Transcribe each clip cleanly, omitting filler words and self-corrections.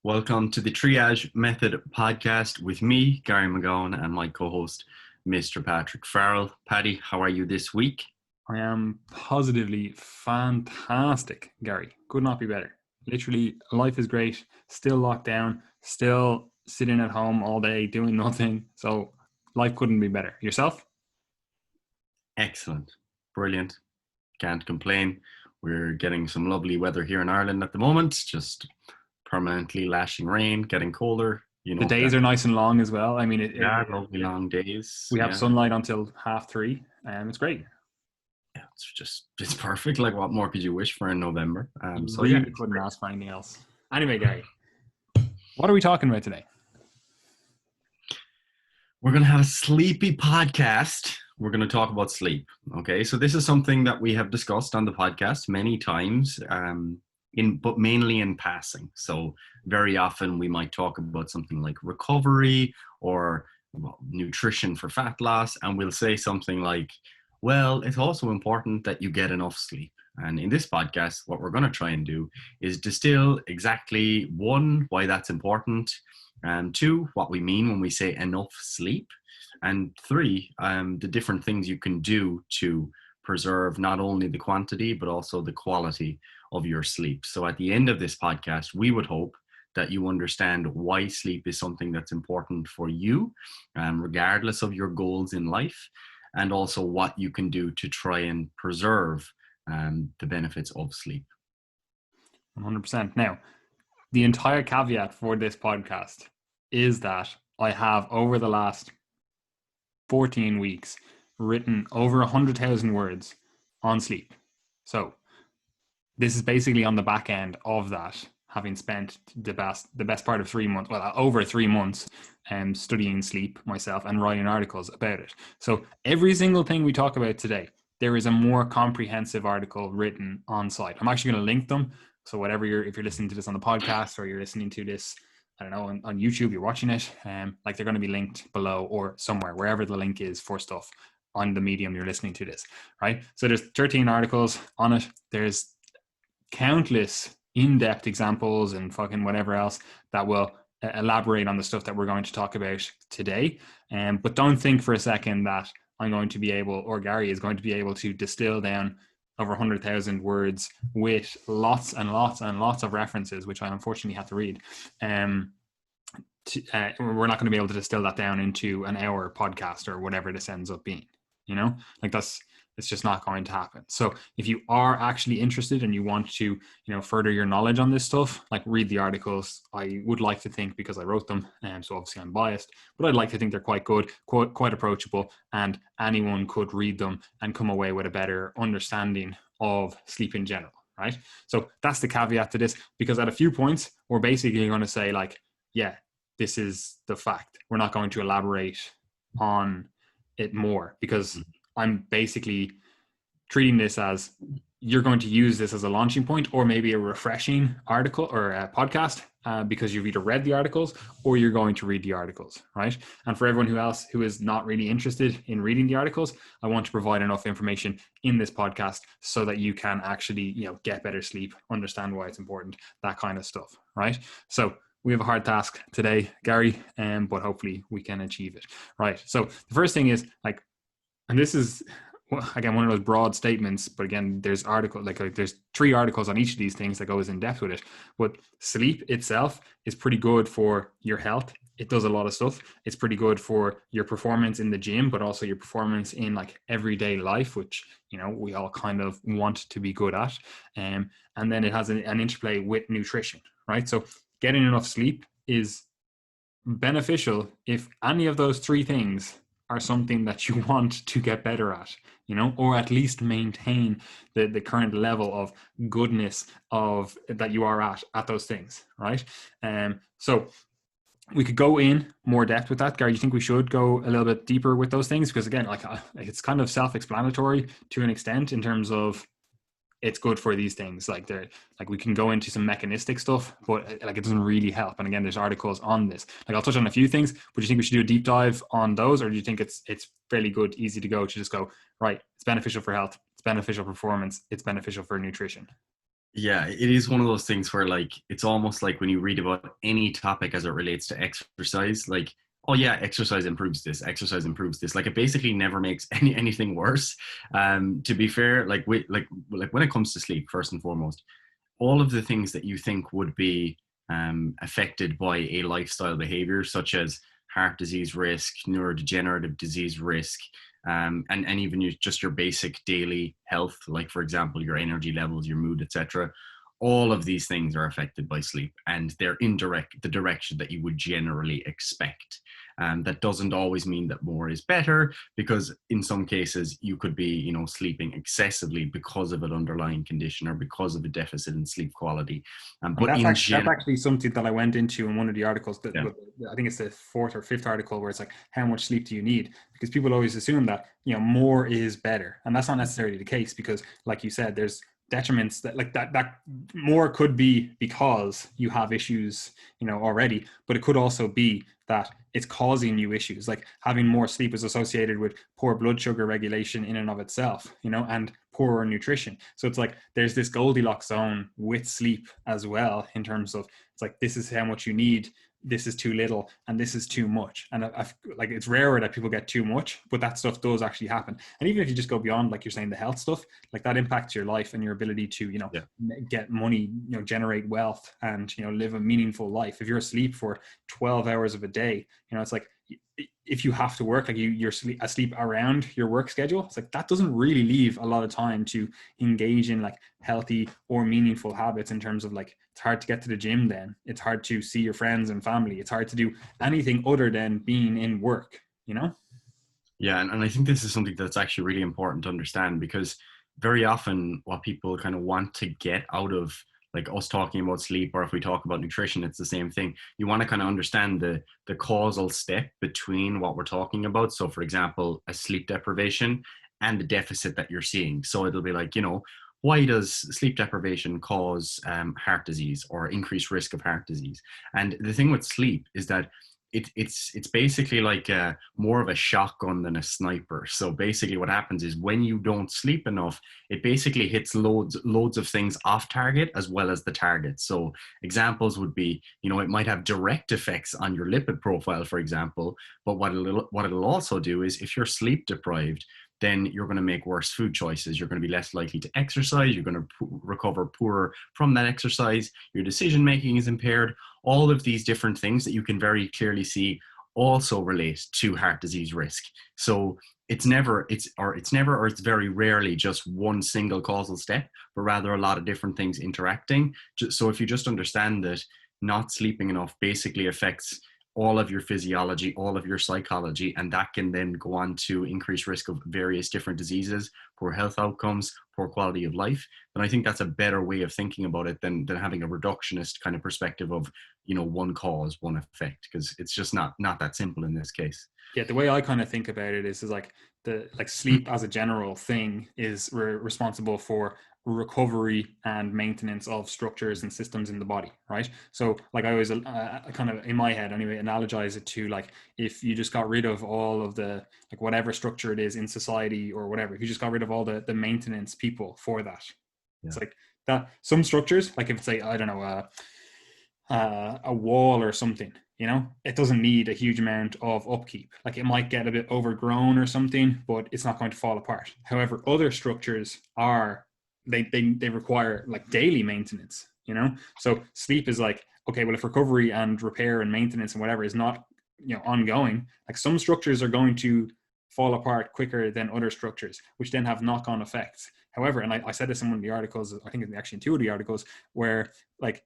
Welcome to the Triage Method podcast with me, Gary McGowan, and my co-host, Mr. Patrick Farrell. Paddy, how are you this week? I am positively fantastic, Gary. Could not be better. Literally, life is great. Still locked down. Still sitting at home all day doing nothing. So life couldn't be better. Yourself? Excellent. Brilliant. Can't complain. We're getting some lovely weather here in Ireland at the moment, just permanently lashing rain, getting colder. The days That. are nice and long as well. I mean, Yeah, lovely long days. we have Yeah. sunlight until 3:30, and it's great. Yeah, it's perfect. Like, what more could you wish for in November? You So yeah, really couldn't ask for anything else. Anyway, Gary, what are we talking about today? we're going to have a sleepy podcast. We're going to talk about sleep. Okay. So this is something that we have discussed on the podcast many times, but mainly in passing. So very often we might talk about something like recovery or nutrition for fat loss. And we'll say something like, well, it's also important that you get enough sleep. And in this podcast, what we're going to try and do is distill exactly one, why that's important, and two, what we mean when we say enough sleep, and three, the different things you can do to preserve not only the quantity but also the quality of your sleep. So at the end of this podcast, we would hope that you understand why sleep is something that's important for you, regardless of your goals in life, and also what you can do to try and preserve the benefits of sleep. 100%. Now, the entire caveat for this podcast is that I have, over the last 14 weeks, written over 100,000 words on sleep. So this is basically on the back end of that, having spent the best part of 3 months, well, over 3 months, studying sleep myself and writing articles about it. So every single thing we talk about today, there is a more comprehensive article written on site. I'm actually going to link them. So whatever if you're listening to this on the podcast or you're listening to this, I don't know, on YouTube, you're watching it, like they're going to be linked below or somewhere, wherever the link is for stuff on the medium you're listening to this, right? So there's 13 articles on it. There's countless in-depth examples and fucking whatever else that will elaborate on the stuff that we're going to talk about today. But don't think for a second that I'm going to be able, or Gary is going to be able to distill down over 100,000 words with lots and lots and lots of references, which I unfortunately have to read. We're not going to be able to distill that down into an hour podcast or whatever this ends up being, like it's just not going to happen. So if you are actually interested and you want to, further your knowledge on this stuff, like read the articles. I would like to think, because I wrote them, so obviously I'm biased, but I'd like to think they're quite good, quite approachable, and anyone could read them and come away with a better understanding of sleep in general, right? So that's the caveat to this, because at a few points, we're basically going to say like, yeah, this is the fact. We're not going to elaborate on it more, because I'm basically treating this as you're going to use this as a launching point, or maybe a refreshing article or a podcast, because you've either read the articles or you're going to read the articles, right? And for everyone else who is not really interested in reading the articles, I want to provide enough information in this podcast so that you can actually, get better sleep, understand why it's important, that kind of stuff, right? So we have a hard task today, Gary, but hopefully we can achieve it, right? So the first thing is like, and this is, again, one of those broad statements, but again, there's there's 3 articles on each of these things that goes in depth with it. But sleep itself is pretty good for your health. It does a lot of stuff. It's pretty good for your performance in the gym, but also your performance in like everyday life, which, we all kind of want to be good at. And then it has an interplay with nutrition, right? So getting enough sleep is beneficial if any of those 3 things are something that you want to get better at, or at least maintain the current level of goodness of that you are at those things, right? So we could go in more depth with that. Gary, you think we should go a little bit deeper with those things? Because again, like it's kind of self-explanatory to an extent in terms of it's good for these things. Like we can go into some mechanistic stuff, but like it doesn't really help. And again, there's articles on this. Like I'll touch on a few things, but do you think we should do a deep dive on those, or do you think it's fairly good, easy to go to just go, right, it's beneficial for health, it's beneficial for performance, it's beneficial for nutrition? Yeah, it is one of those things where like it's almost like when you read about any topic as it relates to exercise, like, oh yeah, exercise improves this, exercise improves this. Like it basically never makes anything worse. To be fair, like when it comes to sleep, first and foremost, all of the things that you think would be affected by a lifestyle behavior, such as heart disease risk, neurodegenerative disease risk, and even just your basic daily health, like for example, your energy levels, your mood, etc. All of these things are affected by sleep, and they're in the direction that you would generally expect. That doesn't always mean that more is better, because in some cases you could be, sleeping excessively because of an underlying condition or because of a deficit in sleep quality. And But in that's general, actually something that I went into in one of the articles that yeah, I think it's the fourth or fifth article where it's like, how much sleep do you need? Because people always assume that, more is better. And that's not necessarily the case, because like you said, there's detriments that more could be because you have issues, already, but it could also be that it's causing you issues. Like having more sleep is associated with poor blood sugar regulation in and of itself, and poorer nutrition. So it's like there's this Goldilocks zone with sleep as well, in terms of it's like, this is how much you need, this is too little, and this is too much. And like it's rarer that people get too much, but that stuff does actually happen. And even if you just go beyond, like you're saying, the health stuff, like that impacts your life and your ability to yeah. get money, generate wealth, and live a meaningful life. If you're asleep for 12 hours of a day, it's like, if you have to work, like you're asleep around your work schedule, it's like that doesn't really leave a lot of time to engage in like healthy or meaningful habits, in terms of like, it's hard to get to the gym, then it's hard to see your friends and family, it's hard to do anything other than being in work. Yeah, and I think this is something that's actually really important to understand, because very often what people kind of want to get out of like us talking about sleep, or if we talk about nutrition, it's the same thing. You want to kind of understand the causal step between what we're talking about. So for example, a sleep deprivation and the deficit that you're seeing. So it'll be like, why does sleep deprivation cause heart disease or increased risk of heart disease? And the thing with sleep is that it's basically like more of a shotgun than a sniper. So basically what happens is when you don't sleep enough, it basically hits loads of things off target as well as the target. So examples would be, it might have direct effects on your lipid profile, for example, but what it'll also do is, if you're sleep deprived, then you're going to make worse food choices. You're going to be less likely to exercise. You're going to recover poorer from that exercise. Your decision making is impaired. All of these different things that you can very clearly see also relate to heart disease risk. So it's very rarely just one single causal step, but rather a lot of different things interacting. So if you just understand that not sleeping enough basically affects all of your physiology, all of your psychology, and that can then go on to increase risk of various different diseases, poor health outcomes, poor quality of life, then I think that's a better way of thinking about it than having a reductionist kind of perspective of, one cause, one effect, because it's just not that simple in this case. Yeah, the way I kind of think about it is like the like sleep as a general thing is responsible for recovery and maintenance of structures and systems in the body, right? So like I always kind of in my head anyway analogize it to like, if you just got rid of all of the like whatever structure it is in society or whatever, if you just got rid of all the maintenance people for that, Yeah. it's like that some structures, like if it's like, I don't know, a wall or something, it doesn't need a huge amount of upkeep. Like it might get a bit overgrown or something, but it's not going to fall apart. However, other structures are, they require like daily maintenance. So sleep is like, okay, well, if recovery and repair and maintenance and whatever is not ongoing, like some structures are going to fall apart quicker than other structures, which then have knock-on effects. However, and I said this in one of the articles, I think actually in two of the articles, where like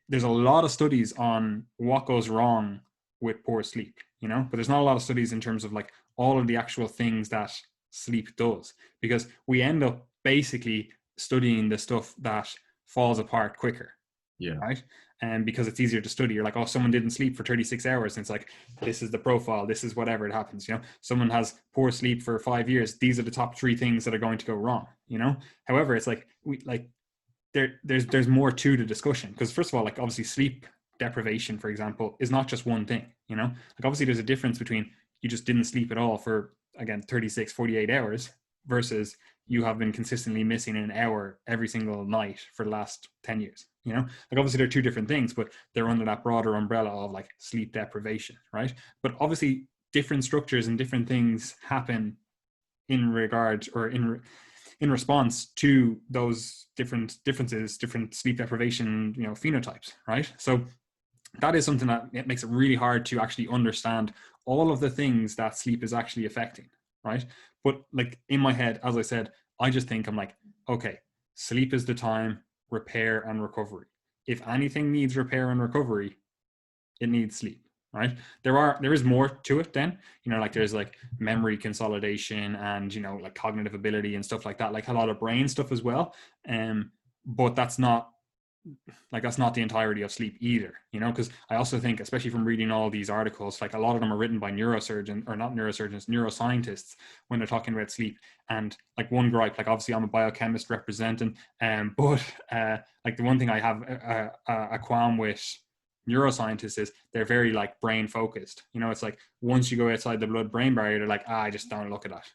there's a lot of studies on what goes wrong with poor sleep, but there's not a lot of studies in terms of like all of the actual things that sleep does, because we end up basically studying the stuff that falls apart quicker, Yeah. right? And because it's easier to study, you're like, oh, someone didn't sleep for 36 hours. And it's like, this is the profile. This is whatever it happens. Someone has poor sleep for 5 years. These are the top 3 things that are going to go wrong. However, it's like there's more to the discussion, because first of all, like obviously sleep deprivation, for example, is not just one thing. Like obviously there's a difference between you just didn't sleep at all for, again, 36, 48 hours, versus you have been consistently missing an hour every single night for the last 10 years. Like obviously they're two different things, but they're under that broader umbrella of like sleep deprivation, right? But obviously different structures and different things happen in regard or in response to those different differences, different sleep deprivation, phenotypes, right? So that is something that it makes it really hard to actually understand all of the things that sleep is actually affecting, right? But like in my head, as I said, I just think I'm like, okay, sleep is the time, repair and recovery. If anything needs repair and recovery, it needs sleep, right? There is more to it then, like there's like memory consolidation and, like cognitive ability and stuff like that, like a lot of brain stuff as well. But that's not the entirety of sleep either, because I also think, especially from reading all these articles, like a lot of them are written by neurosurgeons, or not neurosurgeons, neuroscientists, when they're talking about sleep. And like one gripe, like obviously I'm a biochemist representing, but like the one thing I have a qualm with neuroscientists is they're very like brain focused. It's like once you go outside the blood brain barrier, they're like, I just don't look at that.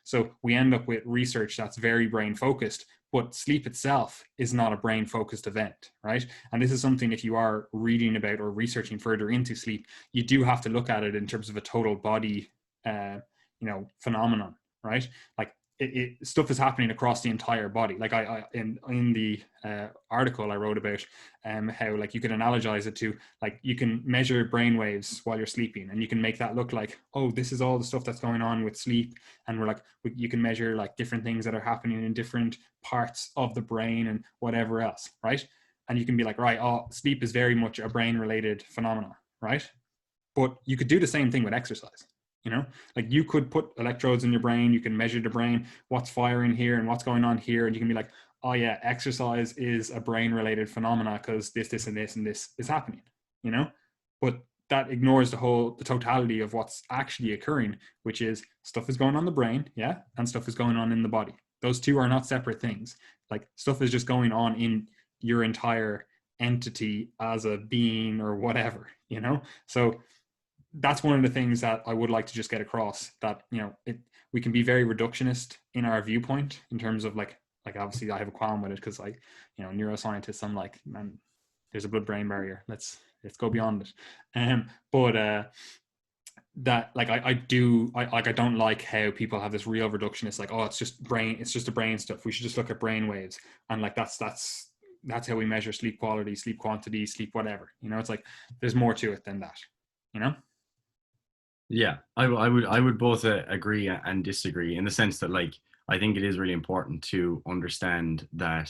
So we end up with research that's very brain focused, but sleep itself is not a brain focused event, right? And this is something, if you are reading about or researching further into sleep, you do have to look at it in terms of a total body phenomenon, right? Like stuff is happening across the entire body. Like I in the article I wrote about how like you can analogize it to, like, you can measure brain waves while you're sleeping, and you can make that look like, oh, this is all the stuff that's going on with sleep. And we're like, you can measure like different things that are happening in different parts of the brain and whatever else, right? And you can be like, right, oh, sleep is very much a brain related phenomena, right? But you could do the same thing with exercise. Like you could put electrodes in your brain, you can measure the brain, what's firing here and what's going on here, and you can be like, oh yeah, exercise is a brain related phenomena because this and this and this is happening. But that ignores the totality of what's actually occurring, which is stuff is going on in the brain, yeah, and stuff is going on in the body. Those two are not separate things. Like stuff is just going on in your entire entity as a being or whatever. So that's one of the things that I would like to just get across, that we can be very reductionist in our viewpoint in terms of like obviously I have a qualm with it because like neuroscientists, I'm like, man, there's a blood-brain barrier, let's go beyond it. But that like I don't like how people have this real reductionist, like, oh, it's just the brain stuff, we should just look at brain waves, and like that's how we measure sleep quality, sleep quantity, sleep whatever. It's like there's more to it than that. Yeah, I would both agree and disagree, in the sense that, like, I think it is really important to understand that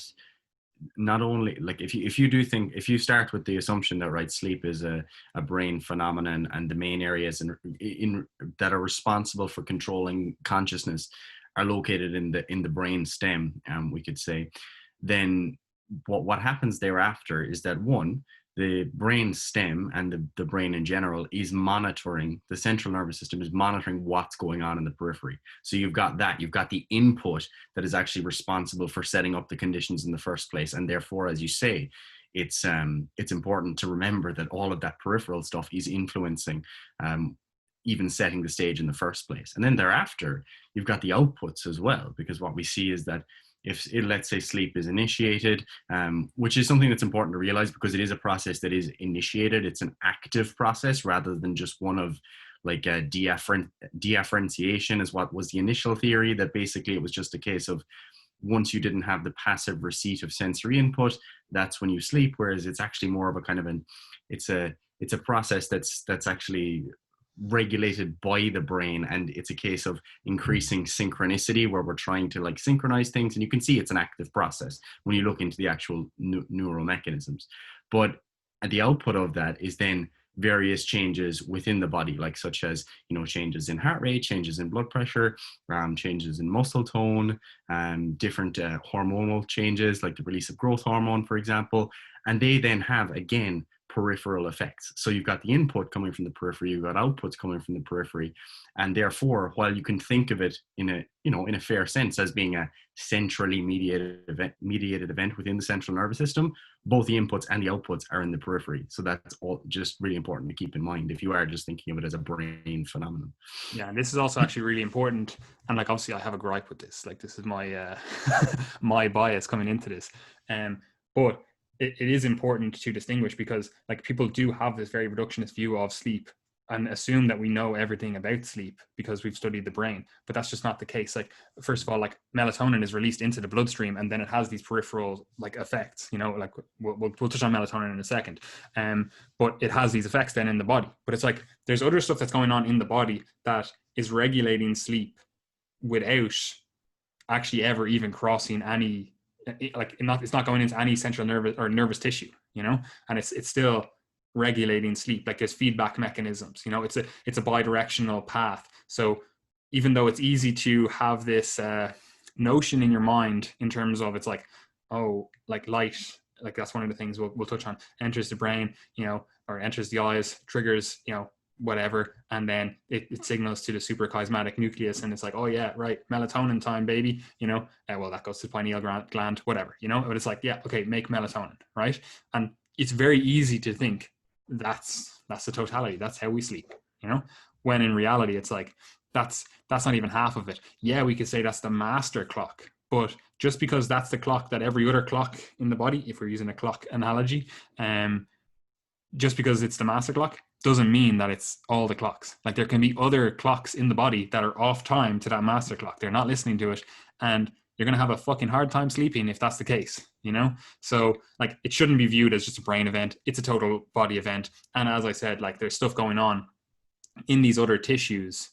not only, like, if you start with the assumption that, right, sleep is a brain phenomenon, and the main areas in that are responsible for controlling consciousness are located in the brain stem, we could say, then what happens thereafter is that, one, the brain stem and the brain in general is monitoring, the central nervous system is monitoring what's going on in the periphery. So you've got the input that is actually responsible for setting up the conditions in the first place. And therefore, as you say, it's important to remember that all of that peripheral stuff is influencing even setting the stage in the first place. And then thereafter, you've got the outputs as well, because what we see is that if let's say sleep is initiated, which is something that's important to realize, because it is a process that is initiated, it's an active process rather than just one of like a deafferentiation is what was the initial theory, that basically it was just a case of once you didn't have the passive receipt of sensory input, that's when you sleep. Whereas it's actually more of a kind of it's a process that's actually regulated by the brain, and it's a case of increasing synchronicity, where we're trying to like synchronize things, and you can see it's an active process when you look into the actual neural mechanisms. But the output of that is then various changes within the body, like such as changes in heart rate, changes in blood pressure, changes in muscle tone, different hormonal changes like the release of growth hormone, for example. And they then have, again, peripheral effects. So you've got the input coming from the periphery, you've got outputs coming from the periphery, and therefore, while you can think of it in a fair sense as being a centrally mediated event within the central nervous system, both the inputs and the outputs are in the periphery. So that's all just really important to keep in mind if you are just thinking of it as a brain phenomenon. Yeah, and this is also actually really important. And like, obviously I have a gripe with this. Like, this is my my bias coming into this. But it is important to distinguish, because like people do have this very reductionist view of sleep and assume that we know everything about sleep because we've studied the brain. But that's just not the case. Like, first of all, like melatonin is released into the bloodstream, and then it has these peripheral like effects, you know, like we'll touch on melatonin in a second. But it has these effects then in the body. But it's like there's other stuff that's going on in the body that is regulating sleep without actually ever even crossing any, like, it's not going into any central nervous tissue, you know, and it's still regulating sleep. Like, there's feedback mechanisms, you know, it's a bidirectional path. So even though it's easy to have this notion in your mind in terms of, it's like, oh, like light, like that's one of the things we'll touch on, enters the brain, you know, or enters the eyes, triggers, you know, whatever, and then it signals to the suprachiasmatic nucleus, and it's like, oh yeah, right, melatonin time, baby, you know, well, that goes to the pineal gland, whatever, you know, but it's like, yeah, okay, make melatonin, right? And it's very easy to think that's the totality, that's how we sleep, you know, when in reality it's like that's not even half of it. Yeah, we could say that's the master clock, but just because that's the clock that every other clock in the body, if we're using a clock analogy, just because it's the master clock doesn't mean that it's all the clocks. Like, there can be other clocks in the body that are off time to that master clock. They're not listening to it, and you're going to have a fucking hard time sleeping if that's the case, you know? So like, it shouldn't be viewed as just a brain event. It's a total body event. And as I said, like, there's stuff going on in these other tissues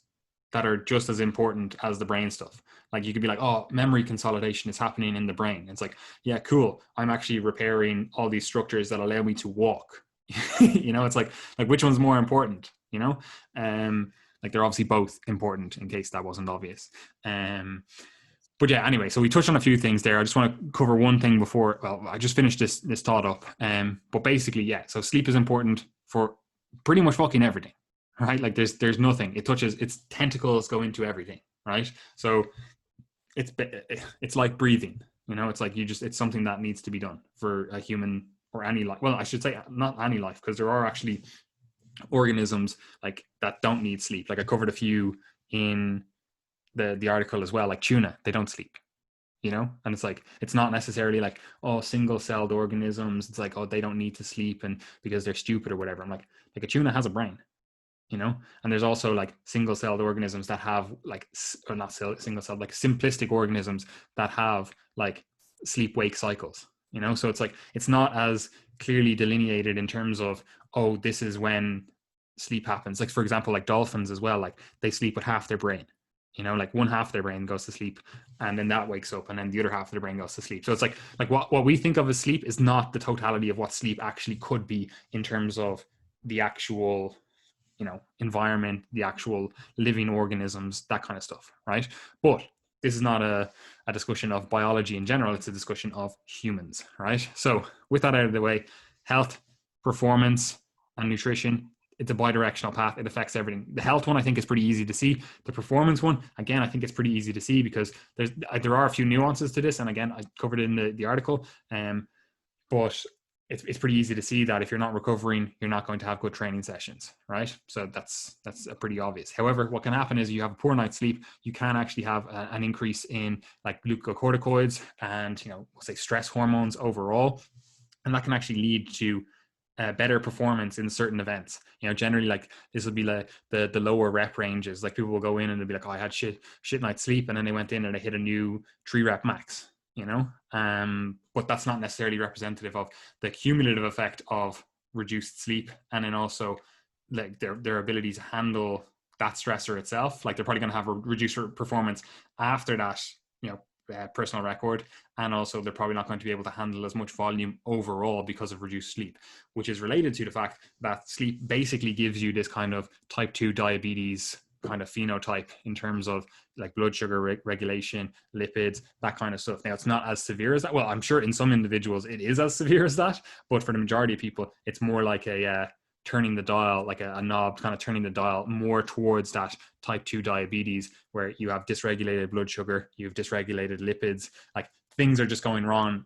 that are just as important as the brain stuff. Like, you could be like, oh, memory consolidation is happening in the brain. It's like, yeah, cool. I'm actually repairing all these structures that allow me to walk. You know, it's like which one's more important, you know? Like, they're obviously both important, in case that wasn't obvious. But yeah, anyway, so we touched on a few things there. I just want to cover one thing before, well, I just finished this thought up. But basically, yeah, so sleep is important for pretty much fucking everything, right? Like, there's nothing. It touches, its tentacles go into everything, right? So it's like breathing, you know? It's like it's something that needs to be done for a human or any life. Well, I should say not any life, because there are actually organisms like that don't need sleep. Like, I covered a few in the article as well, like tuna, they don't sleep, you know? And it's like, it's not necessarily like, oh, single-celled organisms, it's like, oh, they don't need to sleep and because they're stupid or whatever. I'm like a tuna has a brain, you know? And there's also like single-celled organisms that have like, or not single-celled, like simplistic organisms that have like sleep-wake cycles, you know? So it's like, it's not as clearly delineated in terms of, oh, this is when sleep happens. Like, for example, like dolphins as well, like they sleep with half their brain, you know, like one half of their brain goes to sleep and then that wakes up and then the other half of their brain goes to sleep. So it's like what we think of as sleep is not the totality of what sleep actually could be in terms of the actual, you know, environment, the actual living organisms, that kind of stuff, right? But this is not a discussion of biology in general, it's a discussion of humans, right? So with that out of the way, health, performance, and nutrition, it's a bidirectional path. It affects everything. The health one, I think, is pretty easy to see. The performance one, again, I think it's pretty easy to see because there are a few nuances to this. And again, I covered it in the article. But it's pretty easy to see that if you're not recovering, you're not going to have good training sessions, right? So that's pretty obvious. However, what can happen is you have a poor night's sleep, you can actually have an increase in like glucocorticoids and, you know, we'll say stress hormones overall. And that can actually lead to better performance in certain events. You know, generally, like this will be like the lower rep ranges. Like people will go in and they'll be like, oh, I had shit night's sleep, and then they went in and they hit a new 3 rep max, you know? But that's not necessarily representative of the cumulative effect of reduced sleep, and then also like their ability to handle that stressor itself. Like they're probably going to have a reduced performance after that, you know, personal record, and also they're probably not going to be able to handle as much volume overall because of reduced sleep, which is related to the fact that sleep basically gives you this kind of type 2 diabetes kind of phenotype in terms of like blood sugar regulation, lipids, that kind of stuff. Now, it's not as severe as that. Well, I'm sure in some individuals it is as severe as that, but for the majority of people, it's more like a turning the dial, like a knob, kind of turning the dial more towards that type 2 diabetes, where you have dysregulated blood sugar, you have dysregulated lipids, like things are just going wrong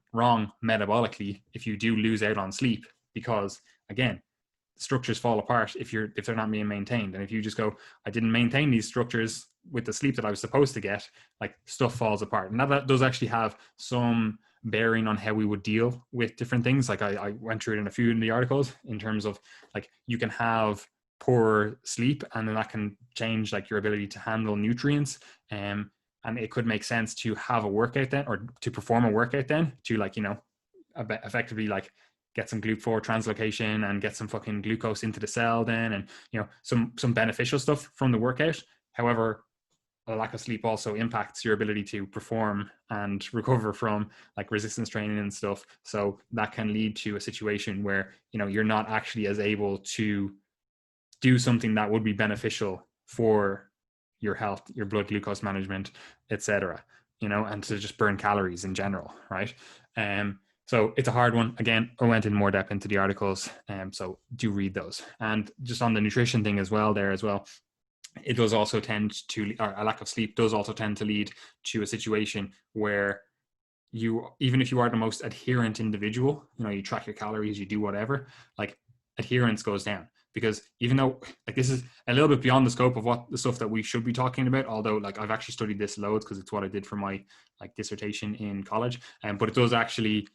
metabolically if you do lose out on sleep, because again, structures fall apart if they're not being maintained. And if you just go, I didn't maintain these structures with the sleep that I was supposed to get, like stuff falls apart. And that does actually have some bearing on how we would deal with different things. Like I went through it in a few in the articles, in terms of like you can have poor sleep and then that can change like your ability to handle nutrients. And it could make sense to have a workout then, or to perform a workout then, to like, you know, effectively like get some GLUT4 translocation and get some fucking glucose into the cell then, and you know, some beneficial stuff from the workout. However, a lack of sleep also impacts your ability to perform and recover from like resistance training and stuff. So that can lead to a situation where, you know, you're not actually as able to do something that would be beneficial for your health, your blood glucose management, etc., you know, and to just burn calories in general, right? So it's a hard one. Again, I went in more depth into the articles, so do read those. And just on the nutrition thing as well, it does also tend to, or a lack of sleep does also tend to lead to a situation where you, even if you are the most adherent individual, you know, you track your calories, you do whatever, like adherence goes down. Because even though like this is a little bit beyond the scope of what the stuff that we should be talking about, although like I've actually studied this loads because it's what I did for my like dissertation in college, but it does actually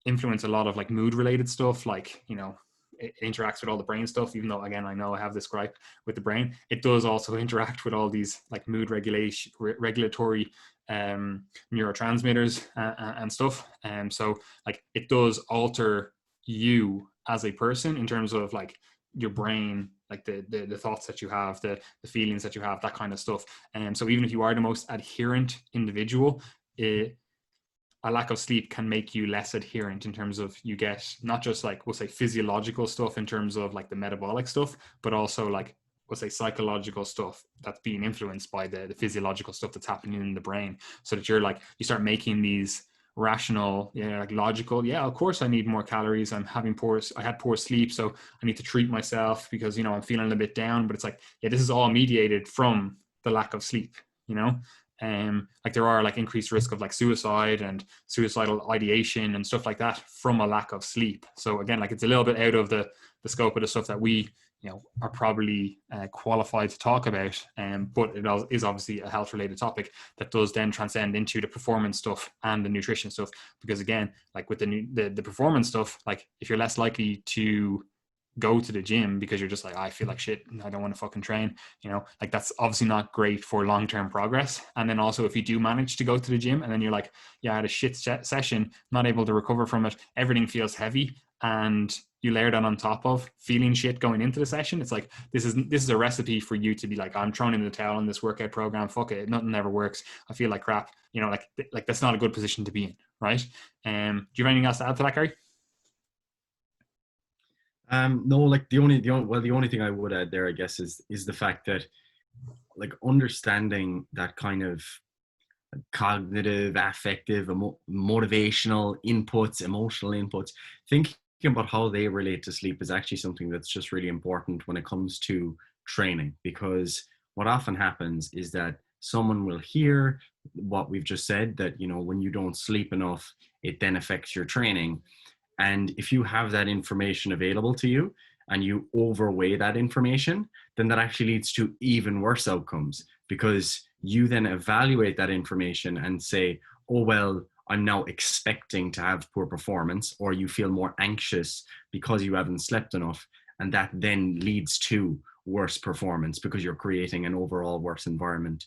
influence a lot of like mood related stuff, like, you know, it interacts with all the brain stuff. Even though again, I know I have this gripe with the brain, it does also interact with all these like mood regulatory neurotransmitters and stuff. So like it does alter you as a person in terms of like your brain, like the thoughts that you have, the feelings that you have, that kind of stuff. And so even if you are the most adherent individual, a lack of sleep can make you less adherent in terms of you get not just like, we'll say physiological stuff in terms of like the metabolic stuff, but also like, we'll say psychological stuff that's being influenced by the physiological stuff that's happening in the brain. So that you're like, you start making these rational, like logical, of course I need more calories, I had poor sleep, so I need to treat myself because, you know, I'm feeling a bit down. But it's like, this is all mediated from the lack of sleep, you know. Like there are like increased risk of like suicide and suicidal ideation and stuff like that from a lack of sleep. So again, like it's a little bit out of the scope of the stuff that we, you know, are probably qualified to talk about. But it is obviously a health related topic that does then transcend into the performance stuff and the nutrition stuff. Because again, like with the performance stuff, like if you're less likely to go to the gym because you're just like, I feel like shit, I don't want to fucking train, you know, like that's obviously not great for long-term progress. And then also if you do manage to go to the gym and then you're like, I had a shit session, not able to recover from it, everything feels heavy, and you layer that on top of feeling shit going into the session, it's like, this is a recipe for you to be like, I'm throwing in the towel on this workout program, fuck it, nothing ever works, I feel like crap, you know, like that's not a good position to be in, right? Do you have anything else to add to that, Gary? No, like the only thing I would add there, I guess, is the fact that like understanding that kind of cognitive, affective, motivational inputs, emotional inputs, thinking about how they relate to sleep is actually something that's just really important when it comes to training. Because what often happens is that someone will hear what we've just said, that, you know, when you don't sleep enough, it then affects your training. And if you have that information available to you and you overweigh that information, then that actually leads to even worse outcomes, because you then evaluate that information and say, oh, well, I'm now expecting to have poor performance, or you feel more anxious because you haven't slept enough. And that then leads to worse performance because you're creating an overall worse environment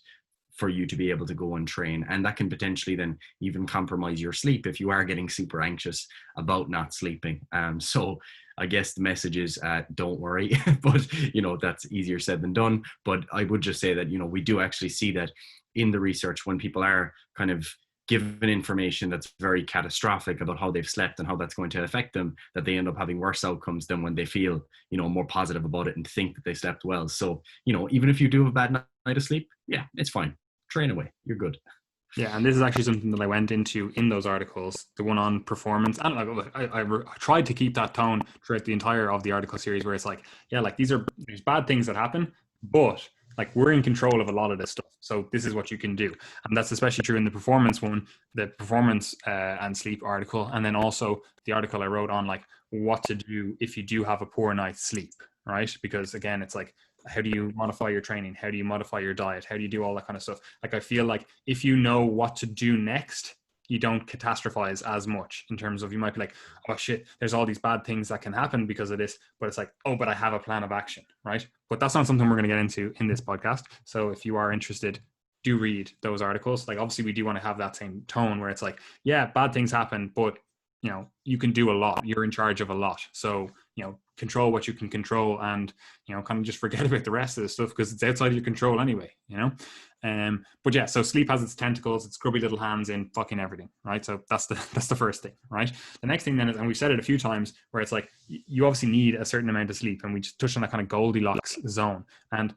for you to be able to go and train. And that can potentially then even compromise your sleep if you are getting super anxious about not sleeping. So I guess the message is don't worry, but you know, that's easier said than done. But I would just say that, you know, we do actually see that in the research when people are kind of given information that's very catastrophic about how they've slept and how that's going to affect them, that they end up having worse outcomes than when they feel, you know, more positive about it and think that they slept well. So, you know, even if you do have a bad night of sleep, it's fine. Train away, you're good. Yeah, and this is actually something that I went into in those articles, the one on performance. And I tried to keep that tone throughout the entire of the article series, where it's like, there's bad things that happen, but like we're in control of a lot of this stuff. So this is what you can do. And that's especially true in the performance one, the performance and sleep article. And then also the article I wrote on like what to do if you do have a poor night's sleep, right? Because again, it's like, how do you modify your training? How do you modify your diet? How do you do all that kind of stuff? Like, I feel like if you know what to do next, you don't catastrophize as much in terms of, you might be like, oh shit, there's all these bad things that can happen because of this. But it's like, oh, but I have a plan of action, right? But that's not something we're going to get into in this podcast. So if you are interested, do read those articles. Like, obviously we do want to have that same tone where it's like, yeah, bad things happen, but you know, you can do a lot. You're in charge of a lot. So, you know, control what you can control, and, you know, kind of just forget about the rest of the stuff because it's outside of your control anyway, you know? But yeah, so sleep has its tentacles, its grubby little hands in fucking everything, right? So that's the first thing, right? The next thing then is, and we've said it a few times, where it's like, you obviously need a certain amount of sleep, and we just touched on that kind of Goldilocks zone. And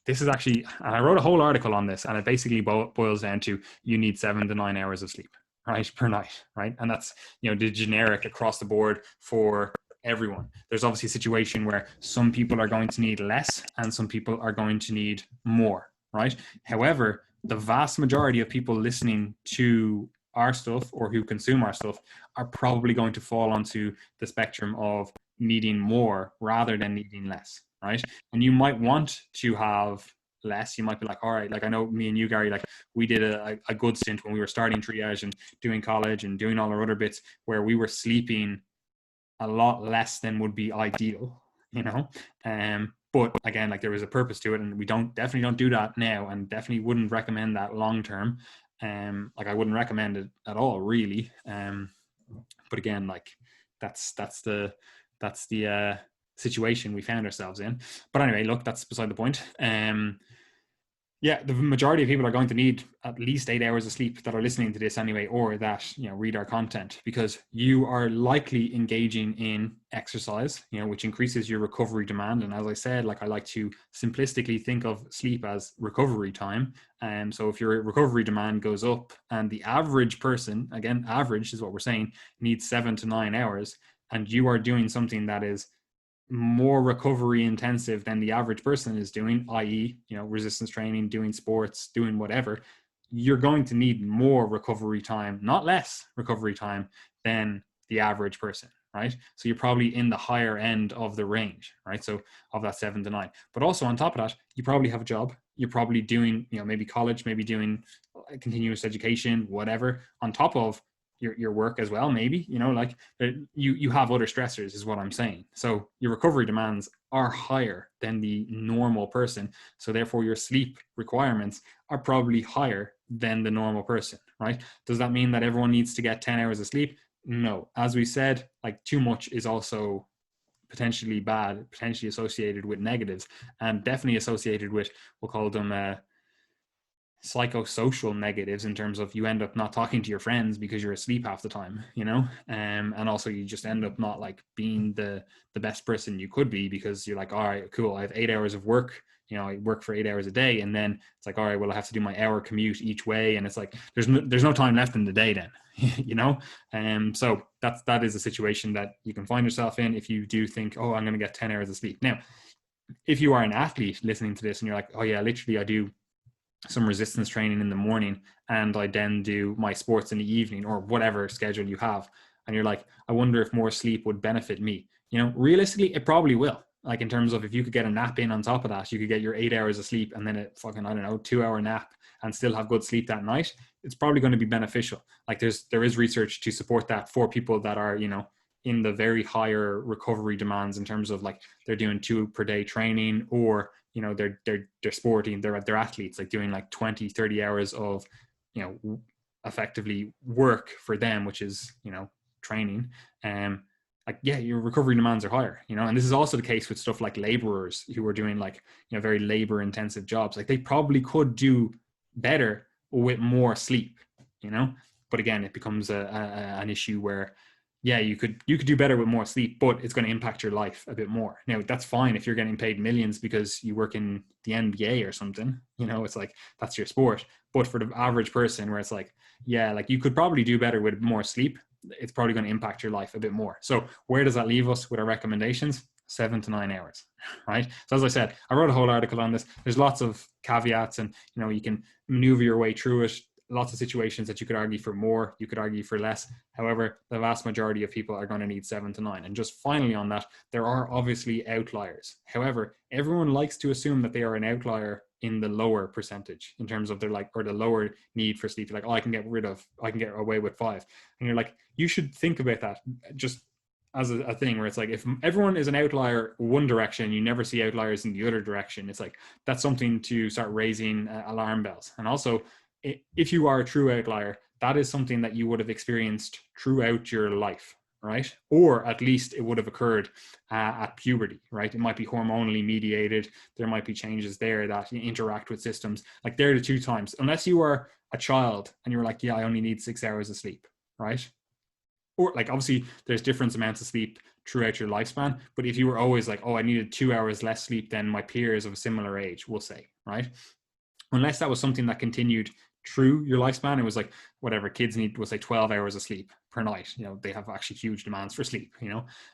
this is actually, and I wrote a whole article on this, and it basically boils down to, you need 7 to 9 hours of sleep, right, per night, right? And that's, you know, the generic across the board for everyone. There's obviously a situation where some people are going to need less and some people are going to need more, right? However, the vast majority of people listening to our stuff or who consume our stuff are probably going to fall onto the spectrum of needing more rather than needing less, right? And you might want to have less. You might be like, all right, like I know me and you, Gary, like we did a good stint when we were starting Triage and doing college and doing all our other bits where we were sleeping a lot less than would be ideal, you know? But again, like there was a purpose to it, and we definitely don't do that now, and definitely wouldn't recommend that long term. Like I wouldn't recommend it at all, really. But again, like that's the situation we found ourselves in. But anyway, look, that's beside the point. Yeah, the majority of people are going to need at least 8 hours of sleep that are listening to this anyway, or that, you know, read our content, because you are likely engaging in exercise, you know, which increases your recovery demand. And as I said, like I like to simplistically think of sleep as recovery time. So if your recovery demand goes up and the average person, again, average is what we're saying, needs 7 to 9 hours, and you are doing something that is more recovery intensive than the average person is doing, i.e., you know, resistance training, doing sports, doing whatever, you're going to need more recovery time, not less recovery time than the average person, right? So you're probably in the higher end of the range, right? So of that 7 to 9. But also on top of that, you probably have a job. You're probably doing, you know, maybe college, maybe doing continuous education, whatever, on top of your work as well, maybe, you know, like you have other stressors is what I'm saying. So your recovery demands are higher than the normal person. So therefore your sleep requirements are probably higher than the normal person, right? Does that mean that everyone needs to get 10 hours of sleep? No. As we said, like too much is also potentially bad, potentially associated with negatives, and definitely associated with, we'll call them psychosocial negatives, in terms of you end up not talking to your friends because you're asleep half the time, you know, and also you just end up not like being the best person you could be, because you're like, all right, cool, I have 8 hours of work, you know, I work for 8 hours a day, and then it's like, all right, well, I have to do my hour commute each way, and it's like there's no time left in the day then, you know. So that is a situation that you can find yourself in if you do think, oh, I'm going to get 10 hours of sleep. Now, if you are an athlete listening to this and you're like, oh yeah, literally I do some resistance training in the morning and I then do my sports in the evening, or whatever schedule you have, and you're like, I wonder if more sleep would benefit me, you know, realistically it probably will. Like in terms of if you could get a nap in on top of that, you could get your 8 hours of sleep and then a fucking, I don't know, 2 hour nap and still have good sleep that night. It's probably going to be beneficial. Like there is research to support that for people that are, you know, in the very higher recovery demands, in terms of like they're doing 2 per day training, or, you know, they're sporting, they're athletes, like doing like 20-30 hours of, you know, effectively work for them, which is, you know, training. Like, yeah, your recovery demands are higher, you know. And this is also the case with stuff like laborers who are doing like, you know, very labor intensive jobs. Like they probably could do better with more sleep, you know. But again, it becomes an issue where, yeah, you could do better with more sleep, but it's going to impact your life a bit more. Now, that's fine if you're getting paid millions because you work in the NBA or something, you know, it's like, that's your sport. But for the average person, where it's like, yeah, like you could probably do better with more sleep, it's probably going to impact your life a bit more. So where does that leave us with our recommendations? 7 to 9 hours, right? So as I said, I wrote a whole article on this. There's lots of caveats, and you can maneuver your way through it. Lots of situations that you could argue for more, you could argue for less. However, the vast majority of people are going to need 7 to 9. And just finally on that, there are obviously outliers. However, everyone likes to assume that they are an outlier in the lower percentage in terms of their or the lower need for sleep. Like, oh, I can get away with 5. And you're like, you should think about that just as a thing where it's like, if everyone is an outlier one direction, you never see outliers in the other direction. It's like, that's something to start raising alarm bells. And also, if you are a true outlier, that is something that you would have experienced throughout your life, right? Or at least it would have occurred at puberty, right? It might be hormonally mediated. There might be changes there that interact with systems. Like, they're the 2 times. Unless you were a child and you were like, yeah, I only need 6 hours of sleep, right? Or like, obviously there's different amounts of sleep throughout your lifespan. But if you were always like, oh, I needed 2 hours less sleep than my peers of a similar age, we'll say, right? Unless that was something that continued through your lifespan, it was like, whatever, kids need, we'll say 12 hours of sleep per night. They have actually huge demands for sleep,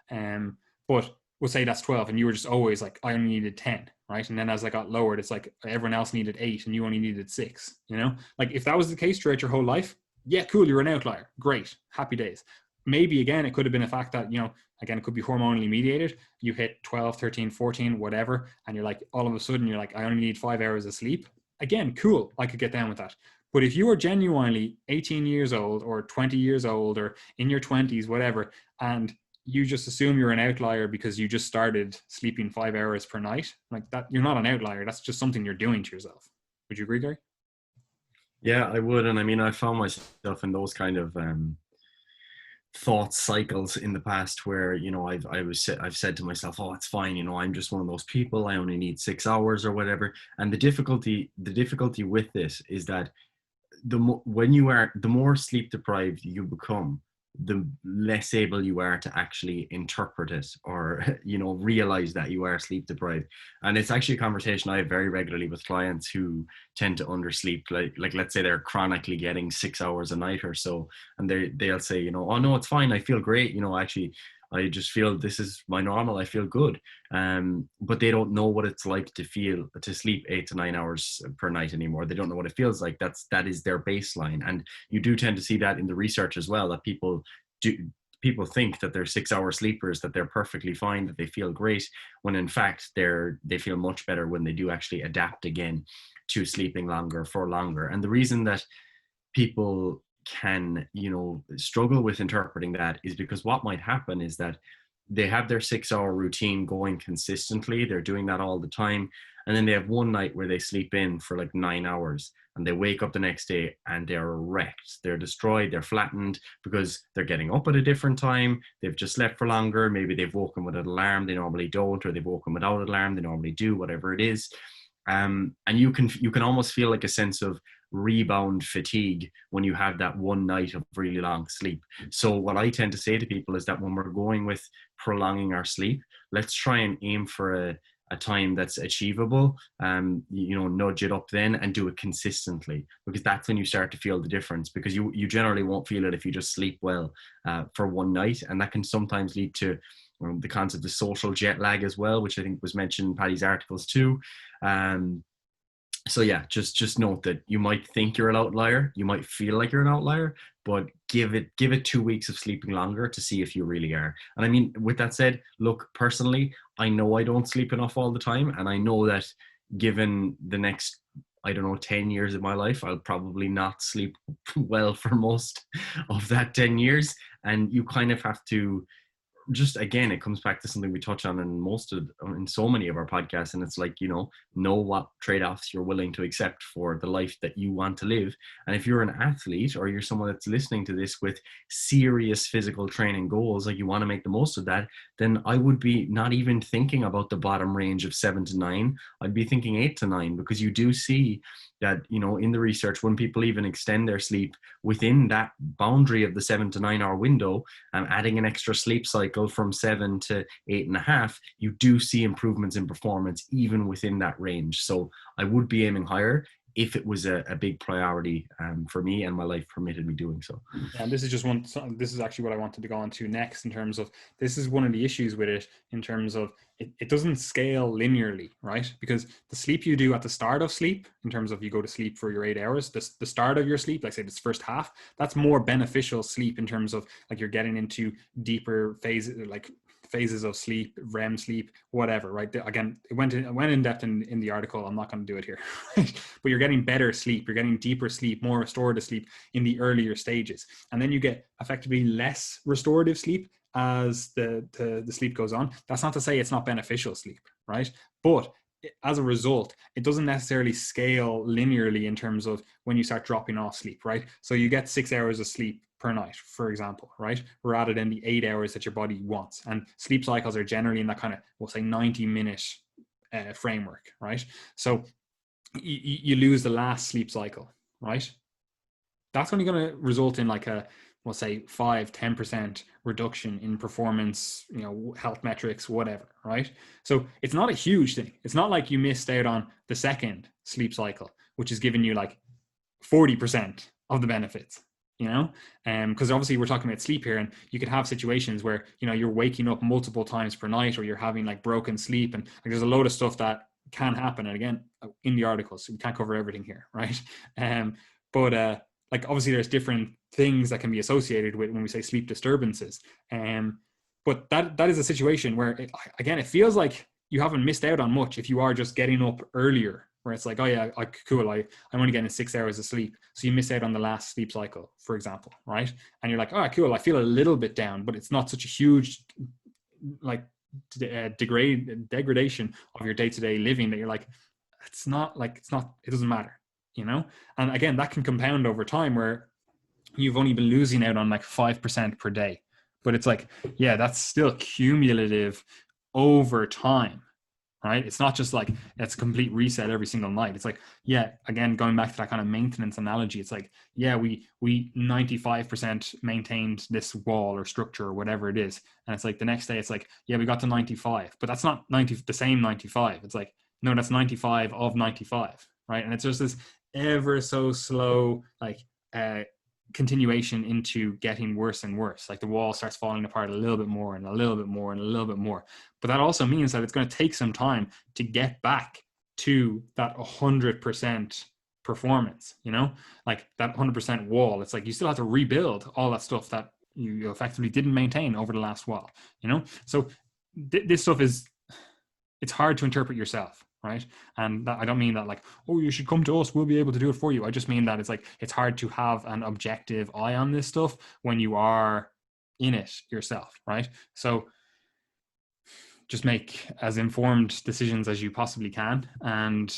but we'll say that's 12 and you were just always like, I only needed 10, right? And then as I got lowered, it's like everyone else needed 8 and you only needed 6, like if that was the case throughout your whole life, yeah, cool, you're an outlier, great, happy days. Maybe again, it could have been a fact that, again, it could be hormonally mediated. You hit 12, 13, 14, whatever, and you're like, all of a sudden you're like, I only need 5 hours of sleep. Again, cool, I could get down with that. But if you are genuinely 18 years old or 20 years old or in your 20s, whatever, and you just assume you're an outlier because you just started sleeping 5 hours per night, like that, you're not an outlier. That's just something you're doing to yourself. Would you agree, Gary? Yeah, I would. And I mean, I found myself in those kind of thought cycles in the past where, I've said to myself, oh, it's fine. I'm just one of those people. I only need 6 hours or whatever. And the difficulty with this is that the more sleep deprived you become, the less able you are to actually interpret it or realize that you are sleep deprived. And it's actually a conversation I have very regularly with clients who tend to undersleep, like let's say they're chronically getting 6 hours a night or so, and they'll say, oh no, it's fine, I feel great, actually I just feel this is my normal, I feel good. But they don't know what it's like to sleep 8 to 9 hours per night anymore. They don't know what it feels like. That is their baseline. And you do tend to see that in the research as well, that people think that they're 6 hour sleepers, that they're perfectly fine, that they feel great, when in fact they feel much better when they do actually adapt again to sleeping longer for longer. And the reason that people can struggle with interpreting that is because what might happen is that they have their 6 hour routine going consistently, they're doing that all the time, and then they have one night where they sleep in for like 9 hours and they wake up the next day and they're wrecked, they're destroyed, they're flattened because they're getting up at a different time, they've just slept for longer, maybe they've woken with an alarm they normally don't, or they've woken without an alarm they normally do, whatever it is. And you can almost feel like a sense of rebound fatigue when you have that one night of really long sleep. So what I tend to say to people is that when we're going with prolonging our sleep, let's try and aim for a time that's achievable, nudge it up then and do it consistently, because that's when you start to feel the difference, because you generally won't feel it if you just sleep well for one night. And that can sometimes lead to the concept of social jet lag as well, which I think was mentioned in Paddy's articles too. So yeah, just note that you might think you're an outlier, you might feel like you're an outlier, but give it 2 weeks of sleeping longer to see if you really are. And I mean, with that said, look, personally, I know I don't sleep enough all the time, and I know that given the next 10 years of my life, I'll probably not sleep well for most of that 10 years. And you kind of have to just, again, it comes back to something we touch on in so many of our podcasts, and it's like, know what trade-offs you're willing to accept for the life that you want to live. And if you're an athlete, or you're someone that's listening to this with serious physical training goals, like you want to make the most of that, then I would be not even thinking about the bottom range of 7 to 9. I'd be thinking 8 to 9, because you do see that, in the research, when people even extend their sleep within that boundary of the 7 to 9 hour window, and adding an extra sleep cycle from 7 to 8.5, you do see improvements in performance even within that range. So I would be aiming higher. if it was a big priority for me and my life permitted me doing so. And this is just one, this is actually what I wanted to go on to next, in terms of, this is one of the issues with it, in terms of it doesn't scale linearly, right? Because the sleep you do at the start of sleep, in terms of you go to sleep for your 8 hours, the start of your sleep, like say this first half, that's more beneficial sleep, in terms of like you're getting into deeper phases, like phases of sleep, Rem sleep, whatever, right? Again, it went in depth in the article. I'm not going to do it here, right? But you're getting better sleep, you're getting deeper sleep, more restorative sleep in the earlier stages. And then you get effectively less restorative sleep as the sleep goes on. That's not to say it's not beneficial sleep, right? But as a result, it doesn't necessarily scale linearly in terms of when you start dropping off sleep, right? So you get 6 hours of sleep per night, for example, right? Rather than the 8 hours that your body wants. And sleep cycles are generally in that kind of, we'll say 90-minute framework, right? So you lose the last sleep cycle, right? That's only going to result in like a, we'll say 5-10% reduction in performance, health metrics, whatever, right? So it's not a huge thing. It's not like you missed out on the second sleep cycle, which is giving you like 40% of the benefits, because obviously we're talking about sleep here, and you could have situations where you're waking up multiple times per night, or you're having like broken sleep, and like there's a load of stuff that can happen. And again, in the article, so we can't cover everything here, right? But like obviously there's different things that can be associated with when we say sleep disturbances. But that is a situation where it feels like you haven't missed out on much if you are just getting up earlier, where it's like, oh yeah, cool, I'm only getting 6 hours of sleep. So you miss out on the last sleep cycle, for example, right? And you're like, oh cool, I feel a little bit down, but it's not such a huge like degradation of your day-to-day living that you're like, it doesn't matter, And again, that can compound over time, where you've only been losing out on like 5% per day. But it's like, yeah, that's still cumulative over time, right? It's not just like it's a complete reset every single night. It's like, yeah, again, going back to that kind of maintenance analogy, it's like, yeah, we 95% maintained this wall or structure or whatever it is. And it's like the next day, it's like, yeah, we got to 95, but that's not the same 95. It's like, no, that's 95 of 95, right? And it's just this ever so slow, like, continuation into getting worse and worse. Like the wall starts falling apart a little bit more and a little bit more and a little bit more. But that also means that it's going to take some time to get back to that 100% performance, like that 100% wall. It's like you still have to rebuild all that stuff that you effectively didn't maintain over the last while, So this stuff it's hard to interpret yourself, right? And I don't mean that like, oh, you should come to us, we'll be able to do it for you. I just mean that it's like, it's hard to have an objective eye on this stuff when you are in it yourself, right? So just make as informed decisions as you possibly can. And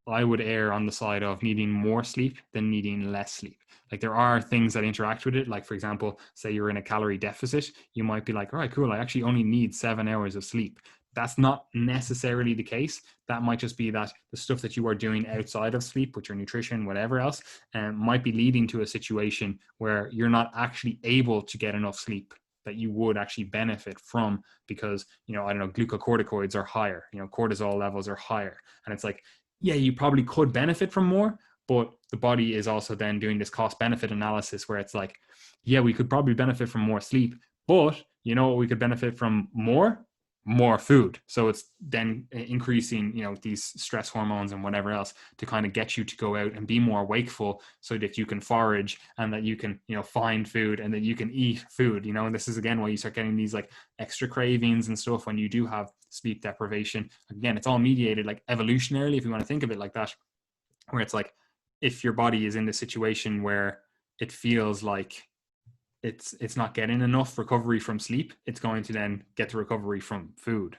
I would err on the side of needing more sleep than needing less sleep. Like there are things that interact with it. Like for example, say you're in a calorie deficit, you might be like, all right, cool, I actually only need 7 hours of sleep. That's not necessarily the case. That might just be that the stuff that you are doing outside of sleep with your nutrition, whatever else, might be leading to a situation where you're not actually able to get enough sleep that you would actually benefit from, because, glucocorticoids are higher, cortisol levels are higher. And it's like, yeah, you probably could benefit from more, but the body is also then doing this cost benefit analysis where it's like, yeah, we could probably benefit from more sleep, but we could benefit from more food. So it's then increasing, these stress hormones and whatever else to kind of get you to go out and be more wakeful so that you can forage and that you can, find food and that you can eat food, and this is again why you start getting these like extra cravings and stuff when you do have sleep deprivation. Again, it's all mediated like evolutionarily, if you want to think of it like that, where it's like, if your body is in the situation where it feels like it's not getting enough recovery from sleep, it's going to then get the recovery from food,